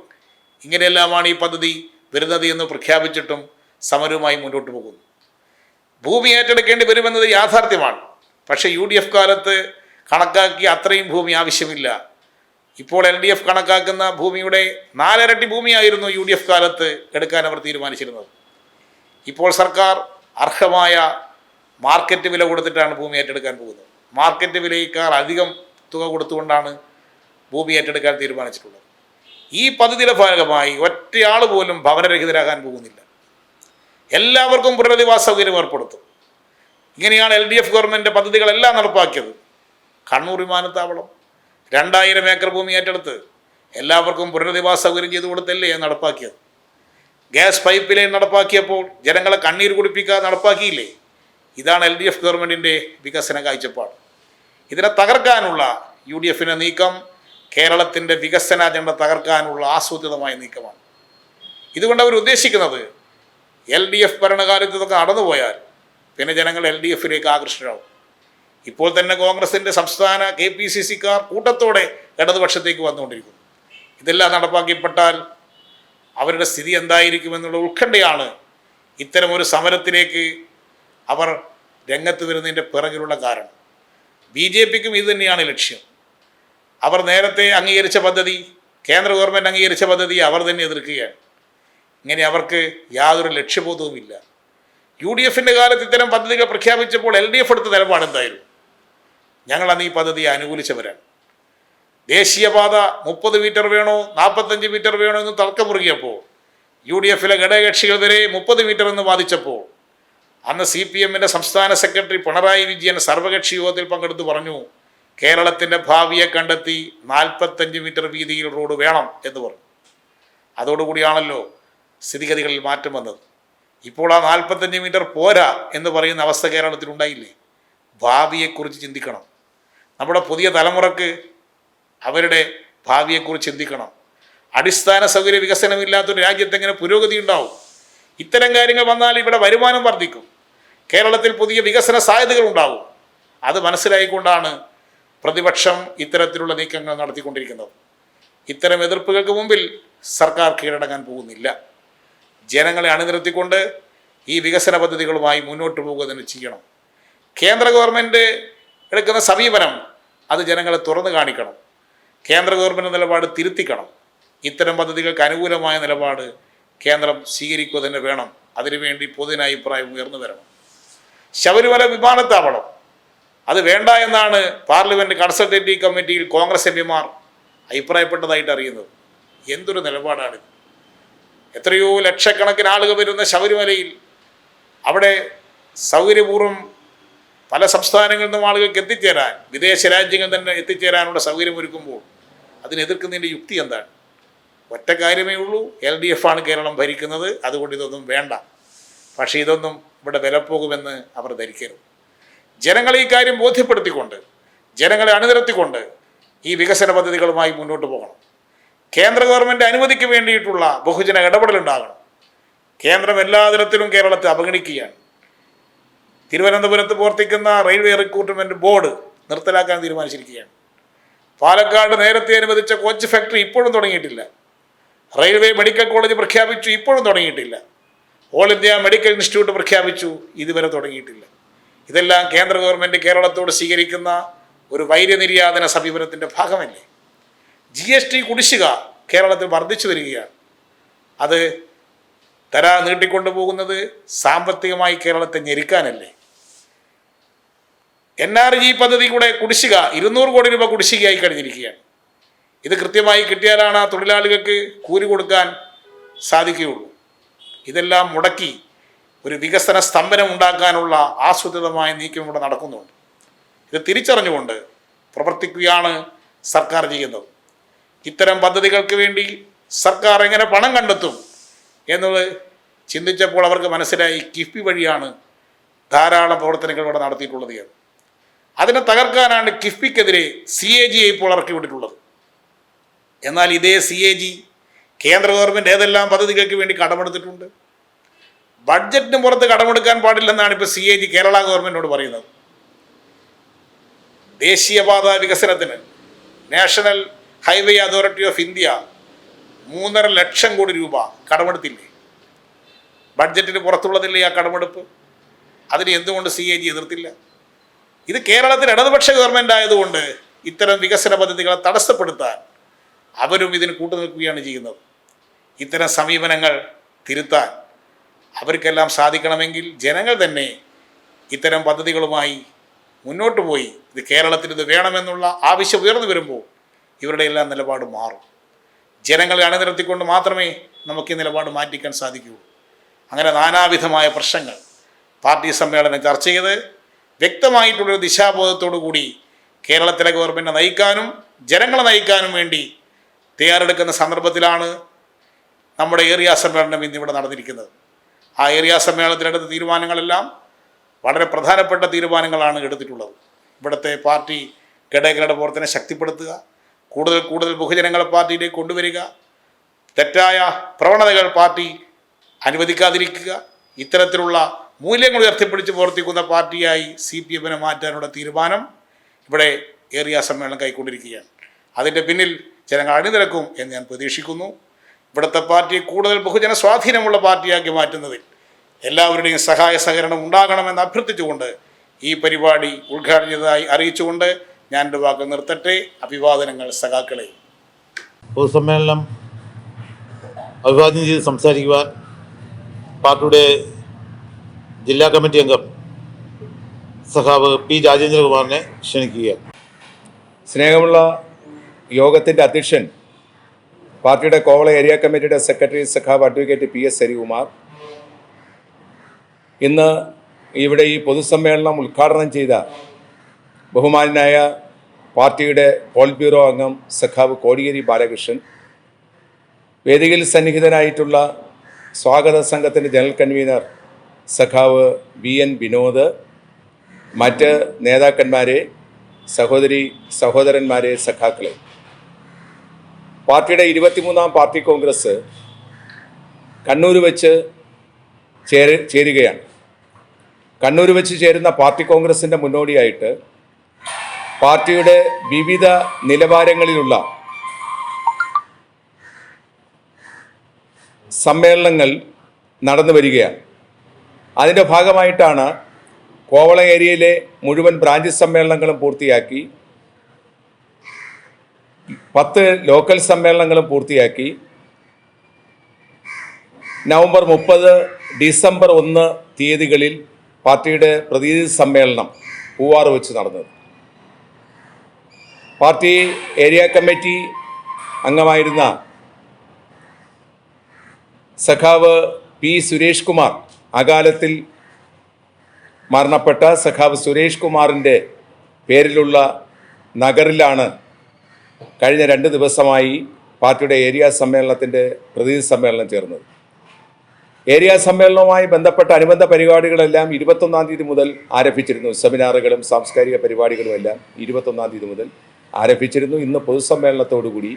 ഇങ്ങനെയെല്ലാമാണ് ഈ പദ്ധതി വരുന്നത് എന്ന് പ്രഖ്യാപിച്ചിട്ടും സമരവുമായി മുന്നോട്ട് പോകുന്നു. ഭൂമി ഏറ്റെടുക്കേണ്ടി വരുമെന്നത് യാഥാർത്ഥ്യമാണ്. പക്ഷേ UDF കാലത്ത് കണക്കാക്കിയ അത്രയും ഭൂമി ആവശ്യമില്ല. ഇപ്പോൾ LDF കണക്കാക്കുന്ന ഭൂമിയുടെ 4 ഇരട്ടി ഭൂമിയായിരുന്നു UDF കാലത്ത് എടുക്കാൻ അവർ തീരുമാനിച്ചിരുന്നത്. ഇപ്പോൾ സർക്കാർ അർഹമായ മാർക്കറ്റ് വില കൊടുത്തിട്ടാണ് ഭൂമി ഏറ്റെടുക്കാൻ പോകുന്നത്. മാർക്കറ്റ് വിലയേക്കാൾ അധികം തുക കൊടുത്തുകൊണ്ടാണ് ഭൂമി ഏറ്റെടുക്കാൻ തീരുമാനിച്ചിട്ടുള്ളത്. ഈ പദ്ധതിയുടെ ഭാഗമായി ഒറ്റയാൾ പോലും ഭവനരഹിതരാകാൻ പോകുന്നില്ല. എല്ലാവർക്കും പുനരധിവാസ സൗകര്യം ഏർപ്പെടുത്തും. ഇങ്ങനെയാണ് LDF ഗവൺമെൻറ് പദ്ധതികളെല്ലാം നടപ്പാക്കിയത്. കണ്ണൂർ വിമാനത്താവളം 2000 ഏക്കർ ഭൂമി ഏറ്റെടുത്ത് എല്ലാവർക്കും പുനരധിവാസ സൗകര്യം ചെയ്തു കൊടുത്തല്ലേ നടപ്പാക്കിയത്. ഗ്യാസ് പൈപ്പ് ലൈൻ നടപ്പാക്കിയപ്പോൾ ജനങ്ങളെ കണ്ണീർ കുടിപ്പിക്കാതെ നടപ്പാക്കിയില്ലേ? ഇതാണ് LDF ഗവൺമെൻറ്റിൻ്റെ വികസന കാഴ്ചപ്പാട്. ഇതിനെ തകർക്കാനുള്ള UDFിൻ്റെ നീക്കം കേരളത്തിൻ്റെ വികസന അജണ്ട തകർക്കാനുള്ള ആസൂത്രിതമായ നീക്കമാണ്. ഇതുകൊണ്ട് അവർ ഉദ്ദേശിക്കുന്നത് LDF ഭരണകാലത്ത് ഇതൊക്കെ നടന്നുപോയാൽ പിന്നെ ജനങ്ങൾ LDFിലേക്ക് ആകർഷകരാകും. ഇപ്പോൾ തന്നെ കോൺഗ്രസിൻ്റെ സംസ്ഥാന KPCCക്കാർ കൂട്ടത്തോടെ ഇടതുപക്ഷത്തേക്ക് വന്നുകൊണ്ടിരിക്കുന്നു. ഇതെല്ലാം നടപ്പാക്കിപ്പെട്ടാൽ അവരുടെ സ്ഥിതി എന്തായിരിക്കുമെന്നുള്ള ഉത്കണ്ഠയാണ് ഇത്തരമൊരു സമരത്തിലേക്ക് അവർ രംഗത്ത് വരുന്നതിൻ്റെ പിറകിലുള്ള കാരണം. BJPക്കും ഇത് തന്നെയാണ് ലക്ഷ്യം. അവർ നേരത്തെ അംഗീകരിച്ച പദ്ധതി, കേന്ദ്ര ഗവൺമെൻറ് അംഗീകരിച്ച പദ്ധതി അവർ തന്നെ എതിർക്കുകയാണ്. ഇങ്ങനെ അവർക്ക് യാതൊരു ലക്ഷ്യബോധവുമില്ല. UDFിൻ്റെ കാലത്ത് ഇത്തരം പദ്ധതികൾ പ്രഖ്യാപിച്ചപ്പോൾ LDF എടുത്ത നിലപാട് എന്തായിരുന്നു? ഞങ്ങളന്ന് ഈ പദ്ധതിയെ അനുകൂലിച്ചവരാണ്. ദേശീയപാത 30 മീറ്റർ വേണോ 45 മീറ്റർ വേണോ എന്ന് തർക്കമുറുകിയപ്പോൾ UDFിലെ ഘടകകക്ഷികൾ വരെ 30 മീറ്റർ എന്ന് വാദിച്ചപ്പോൾ അന്ന് CPMൻ്റെ സംസ്ഥാന സെക്രട്ടറി പിണറായി വിജയൻ സർവകക്ഷി യോഗത്തിൽ പങ്കെടുത്ത് പറഞ്ഞു, കേരളത്തിൻ്റെ ഭാവിയെ കണ്ടെത്തി 45 മീറ്റർ വീതിയിൽ റോഡ് വേണം എന്ന് പറഞ്ഞു. അതോടുകൂടിയാണല്ലോ സ്ഥിതിഗതികളിൽ മാറ്റം വന്നത്. ഇപ്പോൾ ആ 45 മീറ്റർ പോരാ എന്ന് പറയുന്ന അവസ്ഥ കേരളത്തിലുണ്ടായില്ലേ? ഭാവിയെക്കുറിച്ച് ചിന്തിക്കണം. നമ്മുടെ പുതിയ തലമുറക്ക് അവരുടെ ഭാവിയെക്കുറിച്ച് ചിന്തിക്കണം. അടിസ്ഥാന സൗകര്യ വികസനമില്ലാത്തൊരു രാജ്യത്ത് എങ്ങനെ പുരോഗതി ഉണ്ടാവും? ഇത്തരം കാര്യങ്ങൾ വന്നാൽ ഇവിടെ വരുമാനം വർദ്ധിക്കും, കേരളത്തിൽ പുതിയ വികസന സാധ്യതകൾ ഉണ്ടാവും. അത് മനസ്സിലായിക്കൊണ്ടാണ് പ്രതിപക്ഷം ഇത്തരത്തിലുള്ള നീക്കങ്ങൾ നടത്തിക്കൊണ്ടിരിക്കുന്നത്. ഇത്തരം എതിർപ്പുകൾക്ക് മുമ്പിൽ സർക്കാർ കീഴടങ്ങാൻ പോകുന്നില്ല. ജനങ്ങളെ അണിനിരത്തിക്കൊണ്ട് ഈ വികസന പദ്ധതികളുമായി മുന്നോട്ട് പോകുക തന്നെ ചെയ്യണം. കേന്ദ്ര ഗവൺമെൻറ് എടുക്കുന്ന സമീപനം അത് ജനങ്ങളെ തുറന്നു കാണിക്കണം. കേന്ദ്ര ഗവൺമെൻറ് നിലപാട് തിരുത്തിക്കണം. ഇത്തരം പദ്ധതികൾക്ക് അനുകൂലമായ നിലപാട് കേന്ദ്രം സ്വീകരിക്കുക തന്നെ വേണം. അതിനുവേണ്ടി പൊതുജനാഭിപ്രായം ഉയർന്നു വരണം. ശബരിമല വിമാനത്താവളം അത് വേണ്ട എന്നാണ് പാർലമെൻറ്റ് കൺസൾട്ടേറ്റീവ് കമ്മിറ്റിയിൽ കോൺഗ്രസ് MPമാർ അഭിപ്രായപ്പെട്ടതായിട്ട് അറിയുന്നത്. എന്തൊരു നിലപാടാണിത്! എത്രയോ ലക്ഷക്കണക്കിന് ആളുകൾ വരുന്ന ശബരിമലയിൽ അവിടെ സൗകര്യപൂർവ്വം പല സംസ്ഥാനങ്ങളിൽ നിന്നും ആളുകൾക്ക് എത്തിച്ചേരാൻ, വിദേശ രാജ്യങ്ങളിൽ തന്നെ എത്തിച്ചേരാനുള്ള സൗകര്യമൊരുക്കുമ്പോൾ അതിനെതിർക്കുന്നതിൻ്റെ യുക്തി എന്താണ്? ഒറ്റ കാര്യമേ ഉള്ളൂ, LDFാണ് കേരളം ഭരിക്കുന്നത്, അതുകൊണ്ട് ഇതൊന്നും വേണ്ട. പക്ഷേ ഇതൊന്നും ഇവിടെ വിലപ്പോകുമെന്ന് അവർ ധരിക്കരുത്. ജനങ്ങളെ ഈ കാര്യം ബോധ്യപ്പെടുത്തിക്കൊണ്ട്, ജനങ്ങളെ അണിനിരത്തിക്കൊണ്ട് ഈ വികസന പദ്ധതികളുമായി മുന്നോട്ട് പോകണം. കേന്ദ്ര ഗവൺമെൻറ് അനുമതിക്ക് വേണ്ടിയിട്ടുള്ള ബഹുജന ഇടപെടലുണ്ടാകണം. കേന്ദ്രം എല്ലാ തരത്തിലും കേരളത്തെ അവഗണിക്കുകയാണ്. തിരുവനന്തപുരത്ത് പ്രവർത്തിക്കുന്ന റെയിൽവേ റിക്രൂട്ട്മെൻറ്റ് ബോർഡ് നിർത്തലാക്കാൻ തീരുമാനിച്ചിരിക്കുകയാണ്. പാലക്കാട് നേരത്തെ അനുവദിച്ച കോച്ച് ഫാക്ടറി ഇപ്പോഴും തുടങ്ങിയിട്ടില്ല. റെയിൽവേ മെഡിക്കൽ കോളേജ് പ്രഖ്യാപിച്ചു, ഇപ്പോഴും തുടങ്ങിയിട്ടില്ല. ഓൾ ഇന്ത്യ മെഡിക്കൽ ഇൻസ്റ്റിറ്റ്യൂട്ട് പ്രഖ്യാപിച്ചു, ഇതുവരെ തുടങ്ങിയിട്ടില്ല. ഇതെല്ലാം കേന്ദ്ര ഗവൺമെൻറ് കേരളത്തോട് സ്വീകരിക്കുന്ന ഒരു വൈര്യനിര്യാതന സമീപനത്തിൻ്റെ ഭാഗമല്ലേ? GST കുടിശ്ശിക കേരളത്തിൽ വർദ്ധിച്ചു വരികയാണ്. അത് നീട്ടിക്കൊണ്ടു പോകുന്നത് സാമ്പത്തികമായി കേരളത്തെ ഞെരുക്കാനല്ലേ? NRG പദ്ധതി കൂടെ കുടിശ്ശിക 200 കോടി രൂപ കുടിശ്ശികയായി കഴിഞ്ഞിരിക്കുകയാണ്. ഇത് കൃത്യമായി കിട്ടിയാലാണ് ആ തൊഴിലാളികൾക്ക് കൂലി കൊടുക്കാൻ സാധിക്കുകയുള്ളൂ. ഇതെല്ലാം മുടക്കി ഒരു വികസന സ്തംഭനം ഉണ്ടാക്കാനുള്ള ആസൂത്രിതമായ നീക്കം ഇവിടെ നടക്കുന്നുണ്ട്. ഇത് തിരിച്ചറിഞ്ഞുകൊണ്ട് പ്രവർത്തിക്കുകയാണ് സർക്കാർ ചെയ്യുന്നത്. ഇത്തരം പദ്ധതികൾക്ക് വേണ്ടി സർക്കാർ എങ്ങനെ പണം കണ്ടെത്തും എന്നുള്ളത് ചിന്തിച്ചപ്പോൾ അവർക്ക് മനസ്സിലായി കിഫ്ബി വഴിയാണ് ധാരാളം പ്രവർത്തനങ്ങൾ ഇവിടെ നടത്തിയിട്ടുള്ളത് എന്ന്. അതിനെ തകർക്കാനാണ് കിഫ്ബിക്കെതിരെ CAG ഇപ്പോൾ ഇറക്കി വിട്ടിട്ടുള്ളത്. എന്നാൽ ഇതേ CAG കേന്ദ്ര ഗവൺമെൻറ് ഏതെല്ലാം പദ്ധതികൾക്ക് വേണ്ടി കടമെടുത്തിട്ടുണ്ട്? ബഡ്ജറ്റിന് പുറത്ത് കടമെടുക്കാൻ പാടില്ലെന്നാണ് ഇപ്പോൾ CAG കേരള ഗവൺമെൻറ്റിനോട് പറയുന്നത്. ദേശീയപാത വികസനത്തിന് national highway authority of India 3.5 lakh crore രൂപ കടമെടുത്തില്ലേ? ബഡ്ജറ്റിന് പുറത്തുള്ളതില്ലേ ആ കടമെടുപ്പ്? അതിന് എന്തുകൊണ്ട് CAG എതിർത്തില്ല? ഇത് കേരളത്തിൽ ഇടതുപക്ഷ ഗവൺമെൻറ് ആയതുകൊണ്ട് ഇത്തരം വികസന പദ്ധതികളെ തടസ്സപ്പെടുത്താൻ അവരും ഇതിന് കൂട്ടുനിൽക്കുകയാണ് ചെയ്യുന്നത്. ഇത്തരം സമീപനങ്ങൾ തിരുത്താൻ അവർക്കെല്ലാം സാധിക്കണമെങ്കിൽ ജനങ്ങൾ തന്നെ ഇത്തരം പദ്ധതികളുമായി മുന്നോട്ട് പോയി ഇത് കേരളത്തിൽ ഇത് വേണമെന്നുള്ള ആവശ്യം ഉയർന്നു വരുമ്പോൾ ഇവരുടെ എല്ലാം നിലപാട് മാറും. ജനങ്ങളെ അണിനിരത്തിക്കൊണ്ട് മാത്രമേ നമുക്ക് ഈ നിലപാട് മാറ്റിക്കാൻ സാധിക്കുകയുള്ളൂ. അങ്ങനെ നാനാവിധമായ പ്രശ്നങ്ങൾ പാർട്ടി സമ്മേളനം ചർച്ച ചെയ്ത് വ്യക്തമായിട്ടുള്ളൊരു ദിശാബോധത്തോടു കൂടി കേരളത്തിലെ ഗവൺമെൻറ് നയിക്കാനും ജനങ്ങളെ നയിക്കാനും വേണ്ടി തയ്യാറെടുക്കുന്ന സന്ദർഭത്തിലാണ് നമ്മുടെ ഏരിയ സമ്മേളനം ഇന്നിവിടെ നടന്നിരിക്കുന്നത്. ആ ഏരിയ സമ്മേളനത്തിലെടുത്ത തീരുമാനങ്ങളെല്ലാം വളരെ പ്രധാനപ്പെട്ട തീരുമാനങ്ങളാണ് എടുത്തിട്ടുള്ളത്. ഇവിടുത്തെ പാർട്ടി ഘടകങ്ങളുടെ പ്രവർത്തനം ശക്തിപ്പെടുത്തുക, കൂടുതൽ ബഹുജനങ്ങളെ പാർട്ടിയിലേക്ക് കൊണ്ടുവരിക, തെറ്റായ പ്രവണതകൾ പാർട്ടി അനുവദിക്കാതിരിക്കുക, ഇത്തരത്തിലുള്ള മൂല്യങ്ങൾ ഉയർത്തിപ്പിടിച്ച് പ്രവർത്തിക്കുന്ന പാർട്ടിയായി CPM-നെ മാറ്റാനുള്ള തീരുമാനം ഇവിടെ ഏരിയ സമ്മേളനം കൈക്കൊണ്ടിരിക്കുകയാണ്. അതിൻ്റെ പിന്നിൽ ജനങ്ങൾ അണിനിരക്കും എന്ന് ഞാൻ പ്രതീക്ഷിക്കുന്നു. ഇവിടുത്തെ പാർട്ടിയെ കൂടുതൽ ബഹുജന സ്വാധീനമുള്ള പാർട്ടിയാക്കി മാറ്റുന്നതിൽ എല്ലാവരുടെയും സഹായ സഹകരണം ഉണ്ടാകണമെന്ന് അഭ്യർത്ഥിച്ചുകൊണ്ട് ഈ പരിപാടി ഉദ്ഘാടനം ചെയ്തതായി അറിയിച്ചുകൊണ്ട് ഞാൻ എൻ്റെ വാക്ക് നിർത്തട്ടെ. അഭിവാദനങ്ങൾ സഖാക്കളെ. പൊതുസമ്മേളനം അഭിവാദ്യം ചെയ്ത് സംസാരിക്കുവാൻ പാർട്ടിയുടെ ജില്ലാ കമ്മിറ്റി അംഗം സഖാവ് P. രാജേന്ദ്രകുമാറിനെ ക്ഷണിക്കുകയാണ്. സ്നേഹമുള്ള യോഗത്തിൻ്റെ അധ്യക്ഷൻ പാർട്ടിയുടെ കോവള ഏരിയ കമ്മിറ്റിയുടെ സെക്രട്ടറി സഖാവ് അഡ്വക്കേറ്റ് PS. ഹരികുമാർ, ഇന്ന് ഇവിടെ ഈ പൊതുസമ്മേളനം ഉദ്ഘാടനം ചെയ്ത ബഹുമാനായ പാർട്ടിയുടെ പോളിറ്റ് ബ്യൂറോ അംഗം സഖാവ് കോടിയേരി ബാലകൃഷ്ണൻ, വേദിയിൽ സന്നിഹിതനായിട്ടുള്ള സ്വാഗത സംഘത്തിൻ്റെ ജനറൽ കൺവീനർ സഖാവ് VN വിനോദ്, മറ്റ് നേതാക്കന്മാരെ, സഹോദരന്മാരെ, സഖാക്കളെ, പാർട്ടിയുടെ 23-ാം പാർട്ടി കോൺഗ്രസ് കണ്ണൂർ വെച്ച് ചേരുകയാണ്. കണ്ണൂർ വെച്ച് ചേരുന്ന പാർട്ടി കോൺഗ്രസിൻ്റെ മുന്നോടിയായിട്ട് പാർട്ടിയുടെ വിവിധ നിലവാരങ്ങളിലുള്ള സമ്മേളനങ്ങൾ നടന്നു വരികയാണ്. അതിൻ്റെ ഭാഗമായിട്ടാണ് കോവള ഏരിയയിലെ മുഴുവൻ ബ്രാഞ്ച് സമ്മേളനങ്ങളും പൂർത്തിയാക്കി, 10 ലോക്കൽ സമ്മേളനങ്ങളും പൂർത്തിയാക്കി, നവംബർ 30, ഡിസംബർ 1 തീയതികളിൽ പാർട്ടിയുടെ പ്രതിനിധി സമ്മേളനം പൂവാർ വെച്ച് നടന്നത്. പാർട്ടി ഏരിയ കമ്മിറ്റി അംഗമായിരുന്ന സഖാവ് P. സുരേഷ് കുമാർ, അകാലത്തിൽ മരണപ്പെട്ട സഖാവ് സുരേഷ് കുമാറിൻ്റെ പേരിലുള്ള നഗറിലാണ് കഴിഞ്ഞ 2 ദിവസമായി പാർട്ടിയുടെ ഏരിയ സമ്മേളനത്തിൻ്റെ പ്രതിനിധി സമ്മേളനം ചേർന്നത്. ഏരിയ സമ്മേളനവുമായി ബന്ധപ്പെട്ട അനുബന്ധ പരിപാടികളെല്ലാം 21-ാം തീയതി മുതൽ ആരംഭിച്ചിരുന്നു. സെമിനാറുകളും സാംസ്കാരിക പരിപാടികളുമെല്ലാം 21-ാം തീയതി മുതൽ ആരംഭിച്ചിരുന്നു. ഇന്ന് പൊതുസമ്മേളനത്തോടുകൂടി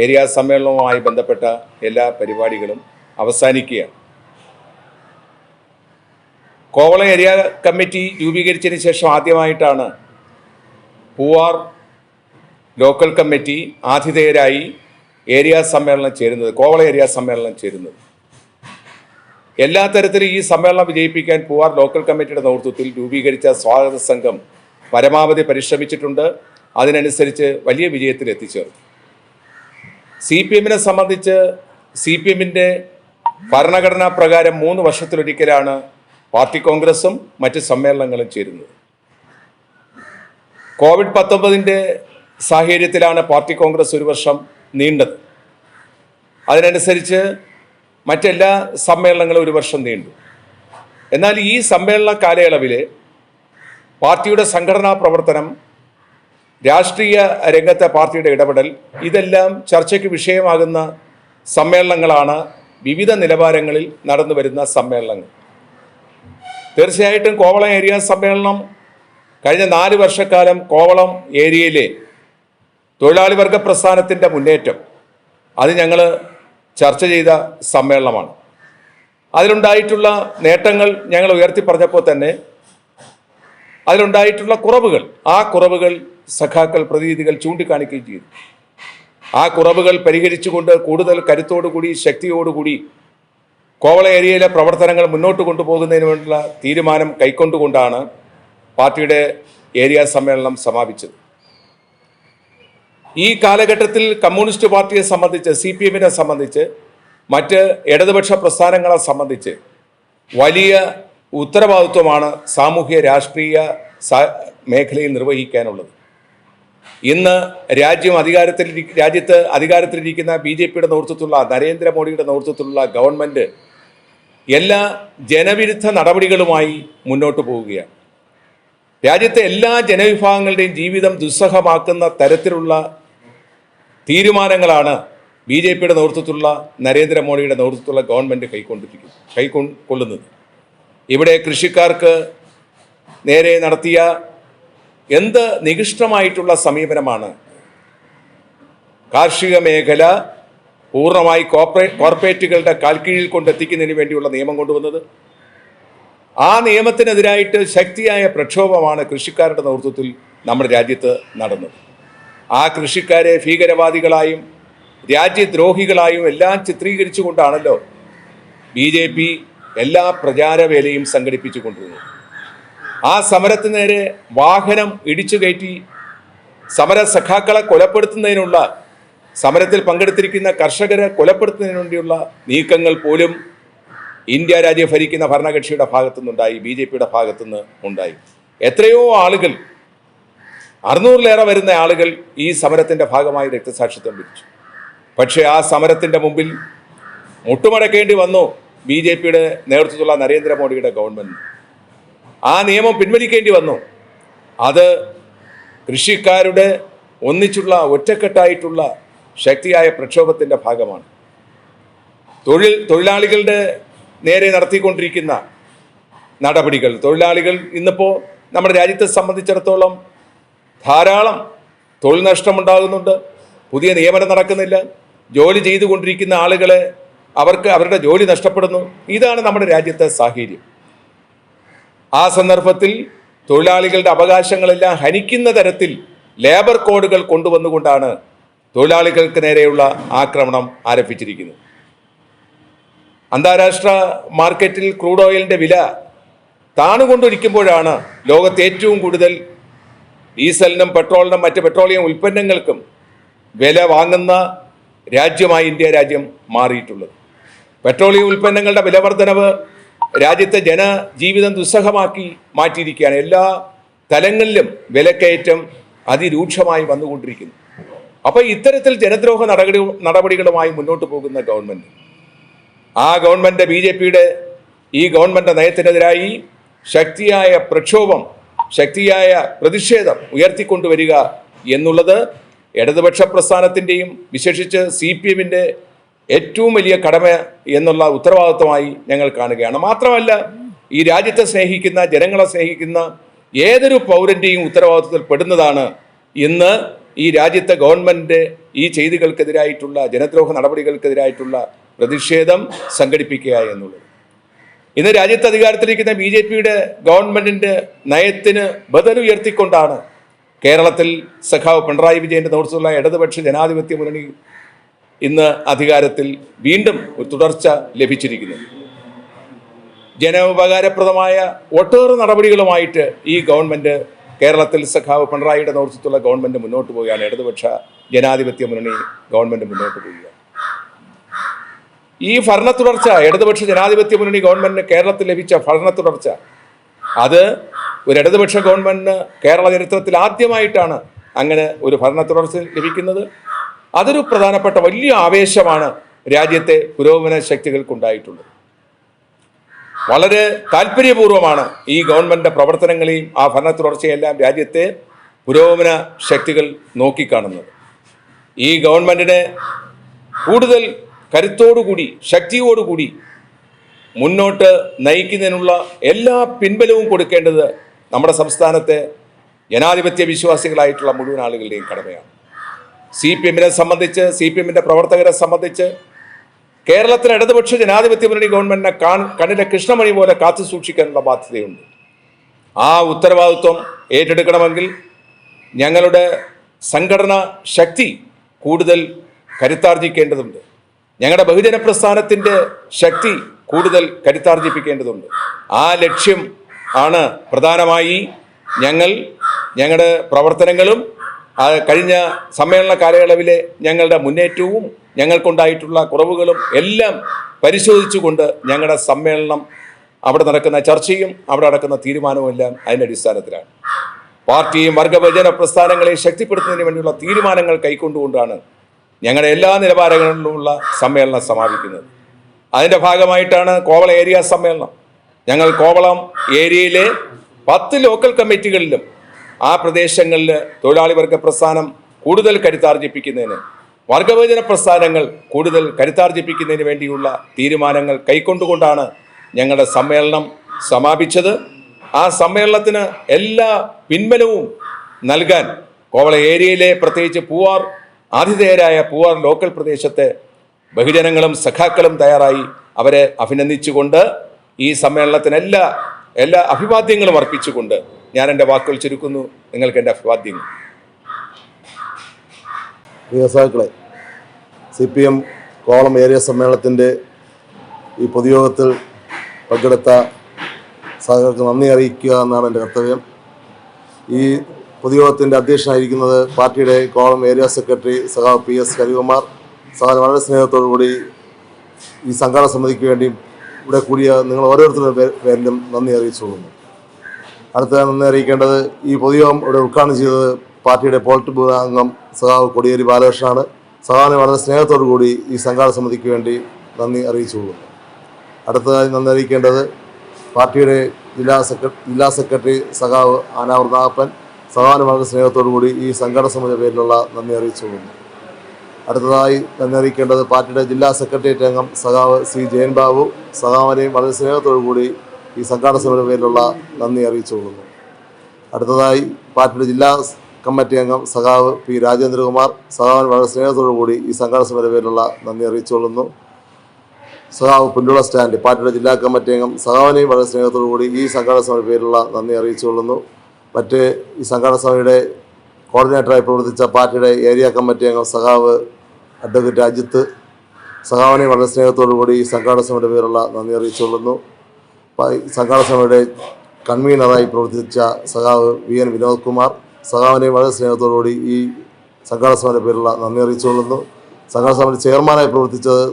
ഏരിയ സമ്മേളനവുമായി ബന്ധപ്പെട്ട എല്ലാ പരിപാടികളും അവസാനിക്കുകയാണ്. കോവള ഏരിയ കമ്മിറ്റി രൂപീകരിച്ചതിന് ശേഷം ആദ്യമായിട്ടാണ് പൂവാർ ലോക്കൽ കമ്മിറ്റി ആതിഥേയരായി ഏരിയ സമ്മേളനം ചേരുന്നത്, കോവള ഏരിയ സമ്മേളനം ചേരുന്നത്. എല്ലാ തരത്തിലും ഈ സമ്മേളനം വിജയിപ്പിക്കാൻ പൂവാർ ലോക്കൽ കമ്മിറ്റിയുടെ നേതൃത്വത്തിൽ രൂപീകരിച്ച സ്വാഗത സംഘം പരമാവധി പരിശ്രമിച്ചിട്ടുണ്ട്. അതിനനുസരിച്ച് വലിയ വിജയത്തിൽ എത്തിച്ചേർന്നു. CPM-നെ സംബന്ധിച്ച് CPM-ന്റെ ഭരണഘടനാ പ്രകാരം 3 വർഷത്തിലൊരിക്കലാണ് പാർട്ടി കോൺഗ്രസും മറ്റ് സമ്മേളനങ്ങളും ചേരുന്നത്. COVID-19 സാഹചര്യത്തിലാണ് പാർട്ടി കോൺഗ്രസ് 1 വർഷം നീണ്ടത്. അതിനനുസരിച്ച് മറ്റെല്ലാ സമ്മേളനങ്ങളും 1 വർഷം നീണ്ടു. എന്നാൽ ഈ സമ്മേളന കാലയളവിൽ പാർട്ടിയുടെ സംഘടനാ പ്രവർത്തനം, രാഷ്ട്രീയ രംഗത്തെ പാർട്ടിയുടെ ഇടപെടൽ, ഇതെല്ലാം ചർച്ചയ്ക്ക് വിഷയമാകുന്ന സമ്മേളനങ്ങളാണ് വിവിധ നിലവാരങ്ങളിൽ നടന്നു വരുന്ന സമ്മേളനങ്ങൾ. തീർച്ചയായിട്ടും കോവളം ഏരിയ സമ്മേളനം കഴിഞ്ഞ 4 വർഷക്കാലം കോവളം ഏരിയയിലെ തൊഴിലാളി വർഗ പ്രസ്ഥാനത്തിൻ്റെ മുന്നേറ്റം അത് ഞങ്ങൾ ചർച്ച ചെയ്ത സമ്മേളനമാണ്. അതിലുണ്ടായിട്ടുള്ള നേട്ടങ്ങൾ ഞങ്ങൾ ഉയർത്തി പറഞ്ഞപ്പോൾ തന്നെ അതിലുണ്ടായിട്ടുള്ള കുറവുകൾ, ആ കുറവുകൾ സഖാക്കൾ, പ്രതിനിധികൾ ചൂണ്ടിക്കാണിക്കുകയും ചെയ്തു. ആ കുറവുകൾ പരിഹരിച്ചുകൊണ്ട് കൂടുതൽ കരുത്തോടുകൂടി, ശക്തിയോടുകൂടി കോവളം ഏരിയയിലെ പ്രവർത്തനങ്ങൾ മുന്നോട്ട് കൊണ്ടുപോകുന്നതിന് വേണ്ടിയുള്ള തീരുമാനം കൈക്കൊണ്ടുകൊണ്ടാണ് പാർട്ടിയുടെ ഏരിയ സമ്മേളനം സമാപിച്ചത്. ഈ കാലഘട്ടത്തിൽ കമ്മ്യൂണിസ്റ്റ് പാർട്ടിയെ സംബന്ധിച്ച്, CPM-നെ സംബന്ധിച്ച്, മറ്റ് ഇടതുപക്ഷ പ്രസ്ഥാനങ്ങളെ സംബന്ധിച്ച് വലിയ ഉത്തരവാദിത്വമാണ് സാമൂഹ്യ രാഷ്ട്രീയ മേഖലയിൽ നിർവഹിക്കാനുള്ളത്. ഇന്ന് രാജ്യത്ത് അധികാരത്തിലിരിക്കുന്ന BJP-യുടെ നേതൃത്വത്തിലുള്ള, നരേന്ദ്രമോദിയുടെ നേതൃത്വത്തിലുള്ള ഗവൺമെൻറ് എല്ലാ ജനവിരുദ്ധ നടപടികളുമായി മുന്നോട്ട് പോവുകയാണ്. രാജ്യത്തെ എല്ലാ ജനവിഭാഗങ്ങളുടെയും ജീവിതം ദുസ്സഹമാക്കുന്ന തരത്തിലുള്ള തീരുമാനങ്ങളാണ് BJP-യുടെ നേതൃത്വത്തിലുള്ള, നരേന്ദ്രമോദിയുടെ നേതൃത്വത്തിലുള്ള ഗവൺമെൻറ് കൈക്കൊള്ളുന്നത്. ഇവിടെ കൃഷിക്കാർക്ക് നേരെ നടത്തിയ എന്ത് നികൃഷ്ടമായിട്ടുള്ള സമീപനമാണ്. കാർഷിക മേഖല പൂർണ്ണമായി കോർപ്പറേറ്റുകളുടെ കാൽക്കീഴിൽ കൊണ്ടെത്തിക്കുന്നതിന് വേണ്ടിയുള്ള നിയമം കൊണ്ടുവന്നത്. ആ നിയമത്തിനെതിരായിട്ട് ശക്തിയായ പ്രക്ഷോഭമാണ് കൃഷിക്കാരുടെ നേതൃത്വത്തിൽ നമ്മുടെ രാജ്യത്ത് നടന്നത്. ആ കൃഷിക്കാരെ ഭീകരവാദികളായും രാജ്യദ്രോഹികളായും എല്ലാം ചിത്രീകരിച്ചുകൊണ്ടാണല്ലോ BJP എല്ലാ പ്രചാരവേലയും സംഘടിപ്പിച്ചു കൊണ്ടിരുന്നത്. ആ സമരത്തിന് നേരെ വാഹനം ഇടിച്ചു കയറ്റി സമര സഖാക്കളെ കൊലപ്പെടുത്തുന്നതിനുള്ള, സമരത്തിൽ പങ്കെടുത്തിരിക്കുന്ന കർഷകരെ കൊലപ്പെടുത്തുന്നതിന് വേണ്ടിയുള്ള നീക്കങ്ങൾ പോലും ഇന്ത്യ രാജ്യം ഭരിക്കുന്ന ഭരണകക്ഷിയുടെ ഭാഗത്തുനിന്നുണ്ടായി, BJP-യുടെ ഭാഗത്തുനിന്ന് ഉണ്ടായി. എത്രയോ ആളുകൾ, 600-ലേറെ വരുന്ന ആളുകൾ ഈ സമരത്തിൻ്റെ ഭാഗമായി രക്തസാക്ഷിത്വം വരിച്ചു. പക്ഷേ ആ സമരത്തിൻ്റെ മുമ്പിൽ മുട്ടുമടക്കേണ്ടി വന്നു BJP-യുടെ നേതൃത്വത്തിലുള്ള നരേന്ദ്രമോദിയുടെ ഗവൺമെൻറ്. ആ നിയമം പിൻവലിക്കേണ്ടി വന്നു. അത് കൃഷിക്കാരുടെ ഒന്നിച്ചുള്ള, ഒറ്റക്കെട്ടായിട്ടുള്ള ശക്തിയായ പ്രക്ഷോഭത്തിൻ്റെ ഭാഗമാണ്. തൊഴിലാളികളുടെ നേരെ നടത്തിക്കൊണ്ടിരിക്കുന്ന നടപടികൾ, തൊഴിലാളികൾ ഇന്നിപ്പോൾ നമ്മുടെ രാജ്യത്തെ സംബന്ധിച്ചിടത്തോളം ധാരാളം തൊഴിൽ നഷ്ടമുണ്ടാകുന്നുണ്ട്. പുതിയ നിയമനം നടക്കുന്നില്ല. ജോലി ചെയ്തുകൊണ്ടിരിക്കുന്ന ആളുകളെ അവരുടെ ജോലി നഷ്ടപ്പെടുന്നു. ഇതാണ് നമ്മുടെ രാജ്യത്തെ സാഹചര്യം. ആ സന്ദർഭത്തിൽ തൊഴിലാളികളുടെ അവകാശങ്ങളെല്ലാം ഹനിക്കുന്ന തരത്തിൽ ലേബർ കോഡുകൾ കൊണ്ടുവന്നുകൊണ്ടാണ് തൊഴിലാളികൾക്ക് നേരെയുള്ള ആക്രമണം ആരംഭിച്ചിരിക്കുന്നത്. അന്താരാഷ്ട്ര മാർക്കറ്റിൽ ക്രൂഡ് ഓയിലിൻ്റെ വില താണുകൊണ്ടിരിക്കുമ്പോഴാണ് ലോകത്ത് ഏറ്റവും കൂടുതൽ ഡീസലിനും പെട്രോളിനും മറ്റ് പെട്രോളിയം ഉൽപ്പന്നങ്ങൾക്കും വില വാങ്ങുന്ന രാജ്യമായി ഇന്ത്യ രാജ്യം മാറിയിട്ടുള്ളത്. പെട്രോളിയം ഉൽപ്പന്നങ്ങളുടെ വിലവർദ്ധനവ് രാജ്യത്തെ ജനജീവിതം ദുസ്സഹമാക്കി മാറ്റിയിരിക്കുകയാണ്. എല്ലാ തലങ്ങളിലും വിലക്കയറ്റം അതിരൂക്ഷമായി വന്നുകൊണ്ടിരിക്കുന്നു. അപ്പോൾ ഇത്തരത്തിൽ ജനദ്രോഹ നടപടികളുമായി മുന്നോട്ട് പോകുന്ന ഗവൺമെൻറ്, ആ ഗവൺമെൻറ് BJP-യുടെ ഈ ഗവൺമെൻറ് നയത്തിനെതിരായി ശക്തിയായ പ്രക്ഷോഭം, ശക്തിയായ പ്രതിഷേധം ഉയർത്തിക്കൊണ്ടുവരിക എന്നുള്ളത് ഇടതുപക്ഷ പ്രസ്ഥാനത്തിൻ്റെയും വിശേഷിച്ച് CPM-ന്റെ ഏറ്റവും വലിയ കടമ എന്നുള്ള ഉത്തരവാദിത്വമായി ഞങ്ങൾ കാണുകയാണ്. മാത്രമല്ല, ഈ രാജ്യത്തെ സ്നേഹിക്കുന്ന, ജനങ്ങളെ സ്നേഹിക്കുന്ന ഏതൊരു പൗരൻ്റെയും ഉത്തരവാദിത്വത്തിൽ പെടുന്നതാണ് ഇന്ന് ഈ രാജ്യത്തെ ഗവൺമെൻറ് ഈ ചെയ്തികൾക്കെതിരായിട്ടുള്ള, ജനദ്രോഹ നടപടികൾക്കെതിരായിട്ടുള്ള പ്രതിഷേധം സംഘടിപ്പിക്കുക എന്നുള്ളത്. ഇന്ന് രാജ്യത്ത് അധികാരത്തിലിരിക്കുന്ന BJP-യുടെ ഗവൺമെൻറ്റിൻ്റെ നയത്തിന് ബദലുയർത്തിക്കൊണ്ടാണ് കേരളത്തിൽ സഖാവ് പിണറായി വിജയൻ്റെ നേതൃത്വത്തിലുള്ള ഇടതുപക്ഷ ജനാധിപത്യ മുന്നണി ഇന്ന് അധികാരത്തിൽ വീണ്ടും ഒരു തുടർച്ച ലഭിച്ചിരിക്കുന്നു. ജനോപകാരപ്രദമായ ഒട്ടേറെ നടപടികളുമായിട്ട് ഈ ഗവൺമെൻറ്, കേരളത്തിൽ സഖാവ് പിണറായിയുടെ നേതൃത്വത്തിലുള്ള ഗവൺമെൻറ് മുന്നോട്ട് പോവുകയാണ്. ഇടതുപക്ഷ ജനാധിപത്യ മുന്നണി ഗവൺമെൻറ് മുന്നോട്ട് പോവുക. ഈ ഭരണ തുടർച്ച, ഇടതുപക്ഷ ജനാധിപത്യ മുന്നണി ഗവൺമെൻറ്റിന് കേരളത്തിൽ ലഭിച്ച ഭരണ തുടർച്ച, അത് ഒരു ഇടതുപക്ഷ ഗവൺമെൻറ്റിന് കേരള ചരിത്രത്തിൽ ആദ്യമായിട്ടാണ് അങ്ങനെ ഒരു ഭരണ തുടർച്ച ലഭിക്കുന്നത്. അതൊരു പ്രധാനപ്പെട്ട വലിയ ആവേശമാണ് രാജ്യത്തെ പുരോഗമന ശക്തികൾക്കുണ്ടായിട്ടുള്ളത്. വളരെ താല്പര്യപൂർവ്വമാണ് ഈ ഗവൺമെൻറ് പ്രവർത്തനങ്ങളെയും ആ ഭരണ തുടർച്ചയെല്ലാം രാജ്യത്തെ പുരോഗമന ശക്തികൾ നോക്കിക്കാണുന്നത്. ഈ ഗവൺമെൻറ്റിനെ കൂടുതൽ കരുത്തോടുകൂടി, ശക്തിയോടുകൂടി മുന്നോട്ട് നയിക്കുന്നതിനുള്ള എല്ലാ പിൻബലവും കൊടുക്കേണ്ടത് നമ്മുടെ സംസ്ഥാനത്തെ ജനാധിപത്യ വിശ്വാസികളായിട്ടുള്ള മുഴുവൻ ആളുകളുടെയും കടമയാണ്. CPM-നെ സംബന്ധിച്ച്, CPM-ന്റെ പ്രവർത്തകരെ സംബന്ധിച്ച് കേരളത്തിലെ ഇടതുപക്ഷ ജനാധിപത്യ മുന്നണി ഗവൺമെന്റിനെ കണ്ണിലെ കൃഷ്ണമണി പോലെ കാത്തു സൂക്ഷിക്കാനുള്ള ബാധ്യതയുണ്ട്. ആ ഉത്തരവാദിത്വം ഏറ്റെടുക്കണമെങ്കിൽ ഞങ്ങളുടെ സംഘടനാ ശക്തി കൂടുതൽ കരുത്താർജിക്കേണ്ടതുണ്ട്. ഞങ്ങളുടെ ബഹുജന പ്രസ്ഥാനത്തിൻ്റെ ശക്തി കൂടുതൽ കരുത്താർജിപ്പിക്കേണ്ടതുണ്ട്. ആ ലക്ഷ്യം ആണ് പ്രധാനമായി ഞങ്ങളുടെ പ്രവർത്തനങ്ങളും കഴിഞ്ഞ സമ്മേളന കാലയളവിലെ ഞങ്ങളുടെ മുന്നേറ്റവും ഞങ്ങൾക്കുണ്ടായിട്ടുള്ള കുറവുകളും എല്ലാം പരിശോധിച്ചുകൊണ്ട് ഞങ്ങളുടെ സമ്മേളനം, അവിടെ നടക്കുന്ന ചർച്ചയും അവിടെ നടക്കുന്ന തീരുമാനവും എല്ലാം അതിൻ്റെ അടിസ്ഥാനത്തിലാണ്. പാർട്ടിയും വർഗവിഭജന പ്രസ്ഥാനങ്ങളെ ശക്തിപ്പെടുത്തുന്നതിന് വേണ്ടിയുള്ള തീരുമാനങ്ങൾ കൈക്കൊണ്ടുകൊണ്ടാണ് ഞങ്ങളുടെ എല്ലാ നിലവാരങ്ങളിലുമുള്ള സമ്മേളനം സമാപിക്കുന്നത്. അതിൻ്റെ ഭാഗമായിട്ടാണ് കോവളം ഏരിയ സമ്മേളനം. ഞങ്ങൾ കോവളം ഏരിയയിലെ 10 ലോക്കൽ കമ്മിറ്റികളിലും ആ പ്രദേശങ്ങളിൽ തൊഴിലാളി വർഗ പ്രസ്ഥാനം കൂടുതൽ കരുത്താർജിപ്പിക്കുന്നതിന്, വർഗവിഭജന പ്രസ്ഥാനങ്ങൾ കൂടുതൽ കരുത്താർജിപ്പിക്കുന്നതിന് വേണ്ടിയുള്ള തീരുമാനങ്ങൾ കൈക്കൊണ്ടുകൊണ്ടാണ് ഞങ്ങളുടെ സമ്മേളനം സമാപിച്ചത്. ആ സമ്മേളനത്തിന് എല്ലാ പിൻബലവും നൽകാൻ കോവളം ഏരിയയിലെ, പ്രത്യേകിച്ച് പൂവാർ ആതിഥേയരായ പൂവാർ ലോക്കൽ പ്രദേശത്തെ ബഹുജനങ്ങളും സഖാക്കളും തയ്യാറായി. അവരെ അഭിനന്ദിച്ചുകൊണ്ട് ഈ സമ്മേളനത്തിന് എല്ലാ അഭിവാദ്യങ്ങളും അർപ്പിച്ചുകൊണ്ട് ഞാൻ എൻ്റെ വാക്കുകൾ ചുരുക്കുന്നു. നിങ്ങൾക്ക് എൻ്റെ അഭിവാദ്യങ്ങൾ. പ്രിയ സഖാക്കളെ, CPM കോവളം ഏരിയ സമ്മേളനത്തിൻ്റെ ഈ പൊതുയോഗത്തിൽ പങ്കെടുത്ത സഖാക്കൾക്ക് നന്ദി അറിയിക്കുക എന്നാണ് എൻ്റെ കർത്തവ്യം. ഈ പൊതുയോഗത്തിൻ്റെ അധ്യക്ഷനായിരിക്കുന്നത് പാർട്ടിയുടെ കോവളം ഏരിയ സെക്രട്ടറി സഖാവ് PS ഹരികുമാർ. സഖാവിന് വളരെ സ്നേഹത്തോടുകൂടി ഈ സംഘാടന സമിതിക്ക് വേണ്ടി ഇവിടെ കൂടിയ നിങ്ങൾ ഓരോരുത്തരുടെ പേരിലും നന്ദി അറിയിച്ചുകൊള്ളുന്നു. അടുത്ത നന്ദി അറിയിക്കേണ്ടത്, ഈ പൊതുയോഗം ഇവിടെ ഉദ്ഘാടനം ചെയ്തത് പാർട്ടിയുടെ പോളിറ്റ് ബ്യൂറോ അംഗം സഖാവ് കൊടിയേരി ബാലകൃഷ്ണനാണ്. സഖാവിനെ വളരെ സ്നേഹത്തോടു കൂടി ഈ സംഘാടന സമിതിക്ക് വേണ്ടി നന്ദി അറിയിച്ചുകൊള്ളുന്നു. അടുത്തതായി നന്ദി അറിയിക്കേണ്ടത് പാർട്ടിയുടെ ജില്ലാ സെക്രട്ടറി സഖാവ് ആനാവൂർ നാഗപ്പൻ. സഖാവിന് വളരെ സ്നേഹത്തോടു കൂടി ഈ സംഘാടന സമിതിയുടെ പേരിലുള്ള നന്ദി അറിയിച്ചുകൊള്ളുന്നു. അടുത്തതായി നന്ദി അറിയിക്കേണ്ടത് പാർട്ടിയുടെ ജില്ലാ സെക്രട്ടേറിയറ്റ് അംഗം സഖാവ് C ജയൻ ബാബു. സഖാവിനെയും വളരെ സ്നേഹത്തോടു കൂടി ഈ സംഘാടന സമിതിയുടെ പേരിലുള്ള നന്ദി അറിയിച്ചുകൊള്ളുന്നു. അടുത്തതായി പാർട്ടിയുടെ ജില്ലാ കമ്മിറ്റി അംഗം സഖാവ് P രാജേന്ദ്രകുമാർ. സഖാവിന് വളരെ സ്നേഹത്തോടു കൂടി ഈ സംഘാടന സമിതിയുടെ പേരിലുള്ള നന്ദി അറിയിച്ചുകൊള്ളുന്നു. സഖാവ് പുല്ലുള്ള സ്റ്റാൻഡ്, പാർട്ടിയുടെ ജില്ലാ കമ്മിറ്റി അംഗം. സഖാവിനെയും വളരെ സ്നേഹത്തോടു കൂടി ഈ സംഘാടന സമിതിയുടെ പേരിലുള്ള നന്ദി അറിയിച്ചുകൊള്ളുന്നു. മറ്റ് ഈ സംഘാടന സമിതിയുടെ കോർഡിനേറ്ററായി പ്രവർത്തിച്ച പാർട്ടിയുടെ ഏരിയ കമ്മിറ്റി അംഗം സഖാവ് അഡ്വക്കേറ്റ് അജിത്ത്. സഖാവിനെയും വളരെ സ്നേഹത്തോടു കൂടി ഈ സംഘാടന സമിതിയുടെ പേരിലുള്ള നന്ദി അറിയിച്ചുകൊള്ളുന്നു. സംഘാടന സമിതിയുടെ കൺവീനറായി പ്രവർത്തിച്ച സഖാവ് VN വിനോദ് കുമാർ. സഖാവിനെയും വളരെ സ്നേഹത്തോടു കൂടി ഈ സംഘാടന സമിതിയുടെ പേരിലുള്ള നന്ദി അറിയിച്ചുകൊള്ളുന്നു. സംഘാടന സമിതി ചെയർമാനായി പ്രവർത്തിച്ചത്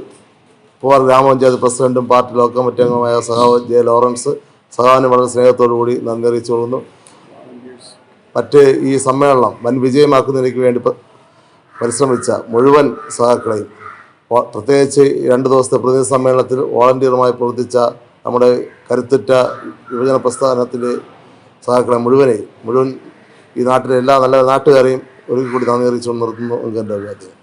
പൂവാർ ഗ്രാമപഞ്ചായത്ത് പ്രസിഡന്റും പാർട്ടി ലോക്കൽ കമ്മിറ്റി അംഗമായ സഖാവ് J ലോറൻസ്. സഖാവിനെ വളരെ സ്നേഹത്തോടു കൂടി നന്ദി അറിയിച്ചുകൊള്ളുന്നു. മറ്റ് ഈ സമ്മേളനം വൻ വിജയമാക്കുന്നതിലേക്ക് വേണ്ടി പരിശ്രമിച്ച മുഴുവൻ സഖാക്കളെയും, പ്രത്യേകിച്ച് 2 ദിവസത്തെ പ്രതിനിധി സമ്മേളനത്തിൽ വോളണ്ടിയറുമായി പ്രവർത്തിച്ച നമ്മുടെ കരുത്തുറ്റ യുവജന പ്രസ്ഥാനത്തിലെ സഖാക്കളെ മുഴുവൻ ഈ നാട്ടിലെ എല്ലാ നല്ല നാട്ടുകാരെയും ഒരിക്കൽ കൂടി നന്ദി അറിയിച്ചുകൊണ്ട് നിർത്തുന്നു. എൻ്റെ അഭിപ്രായം.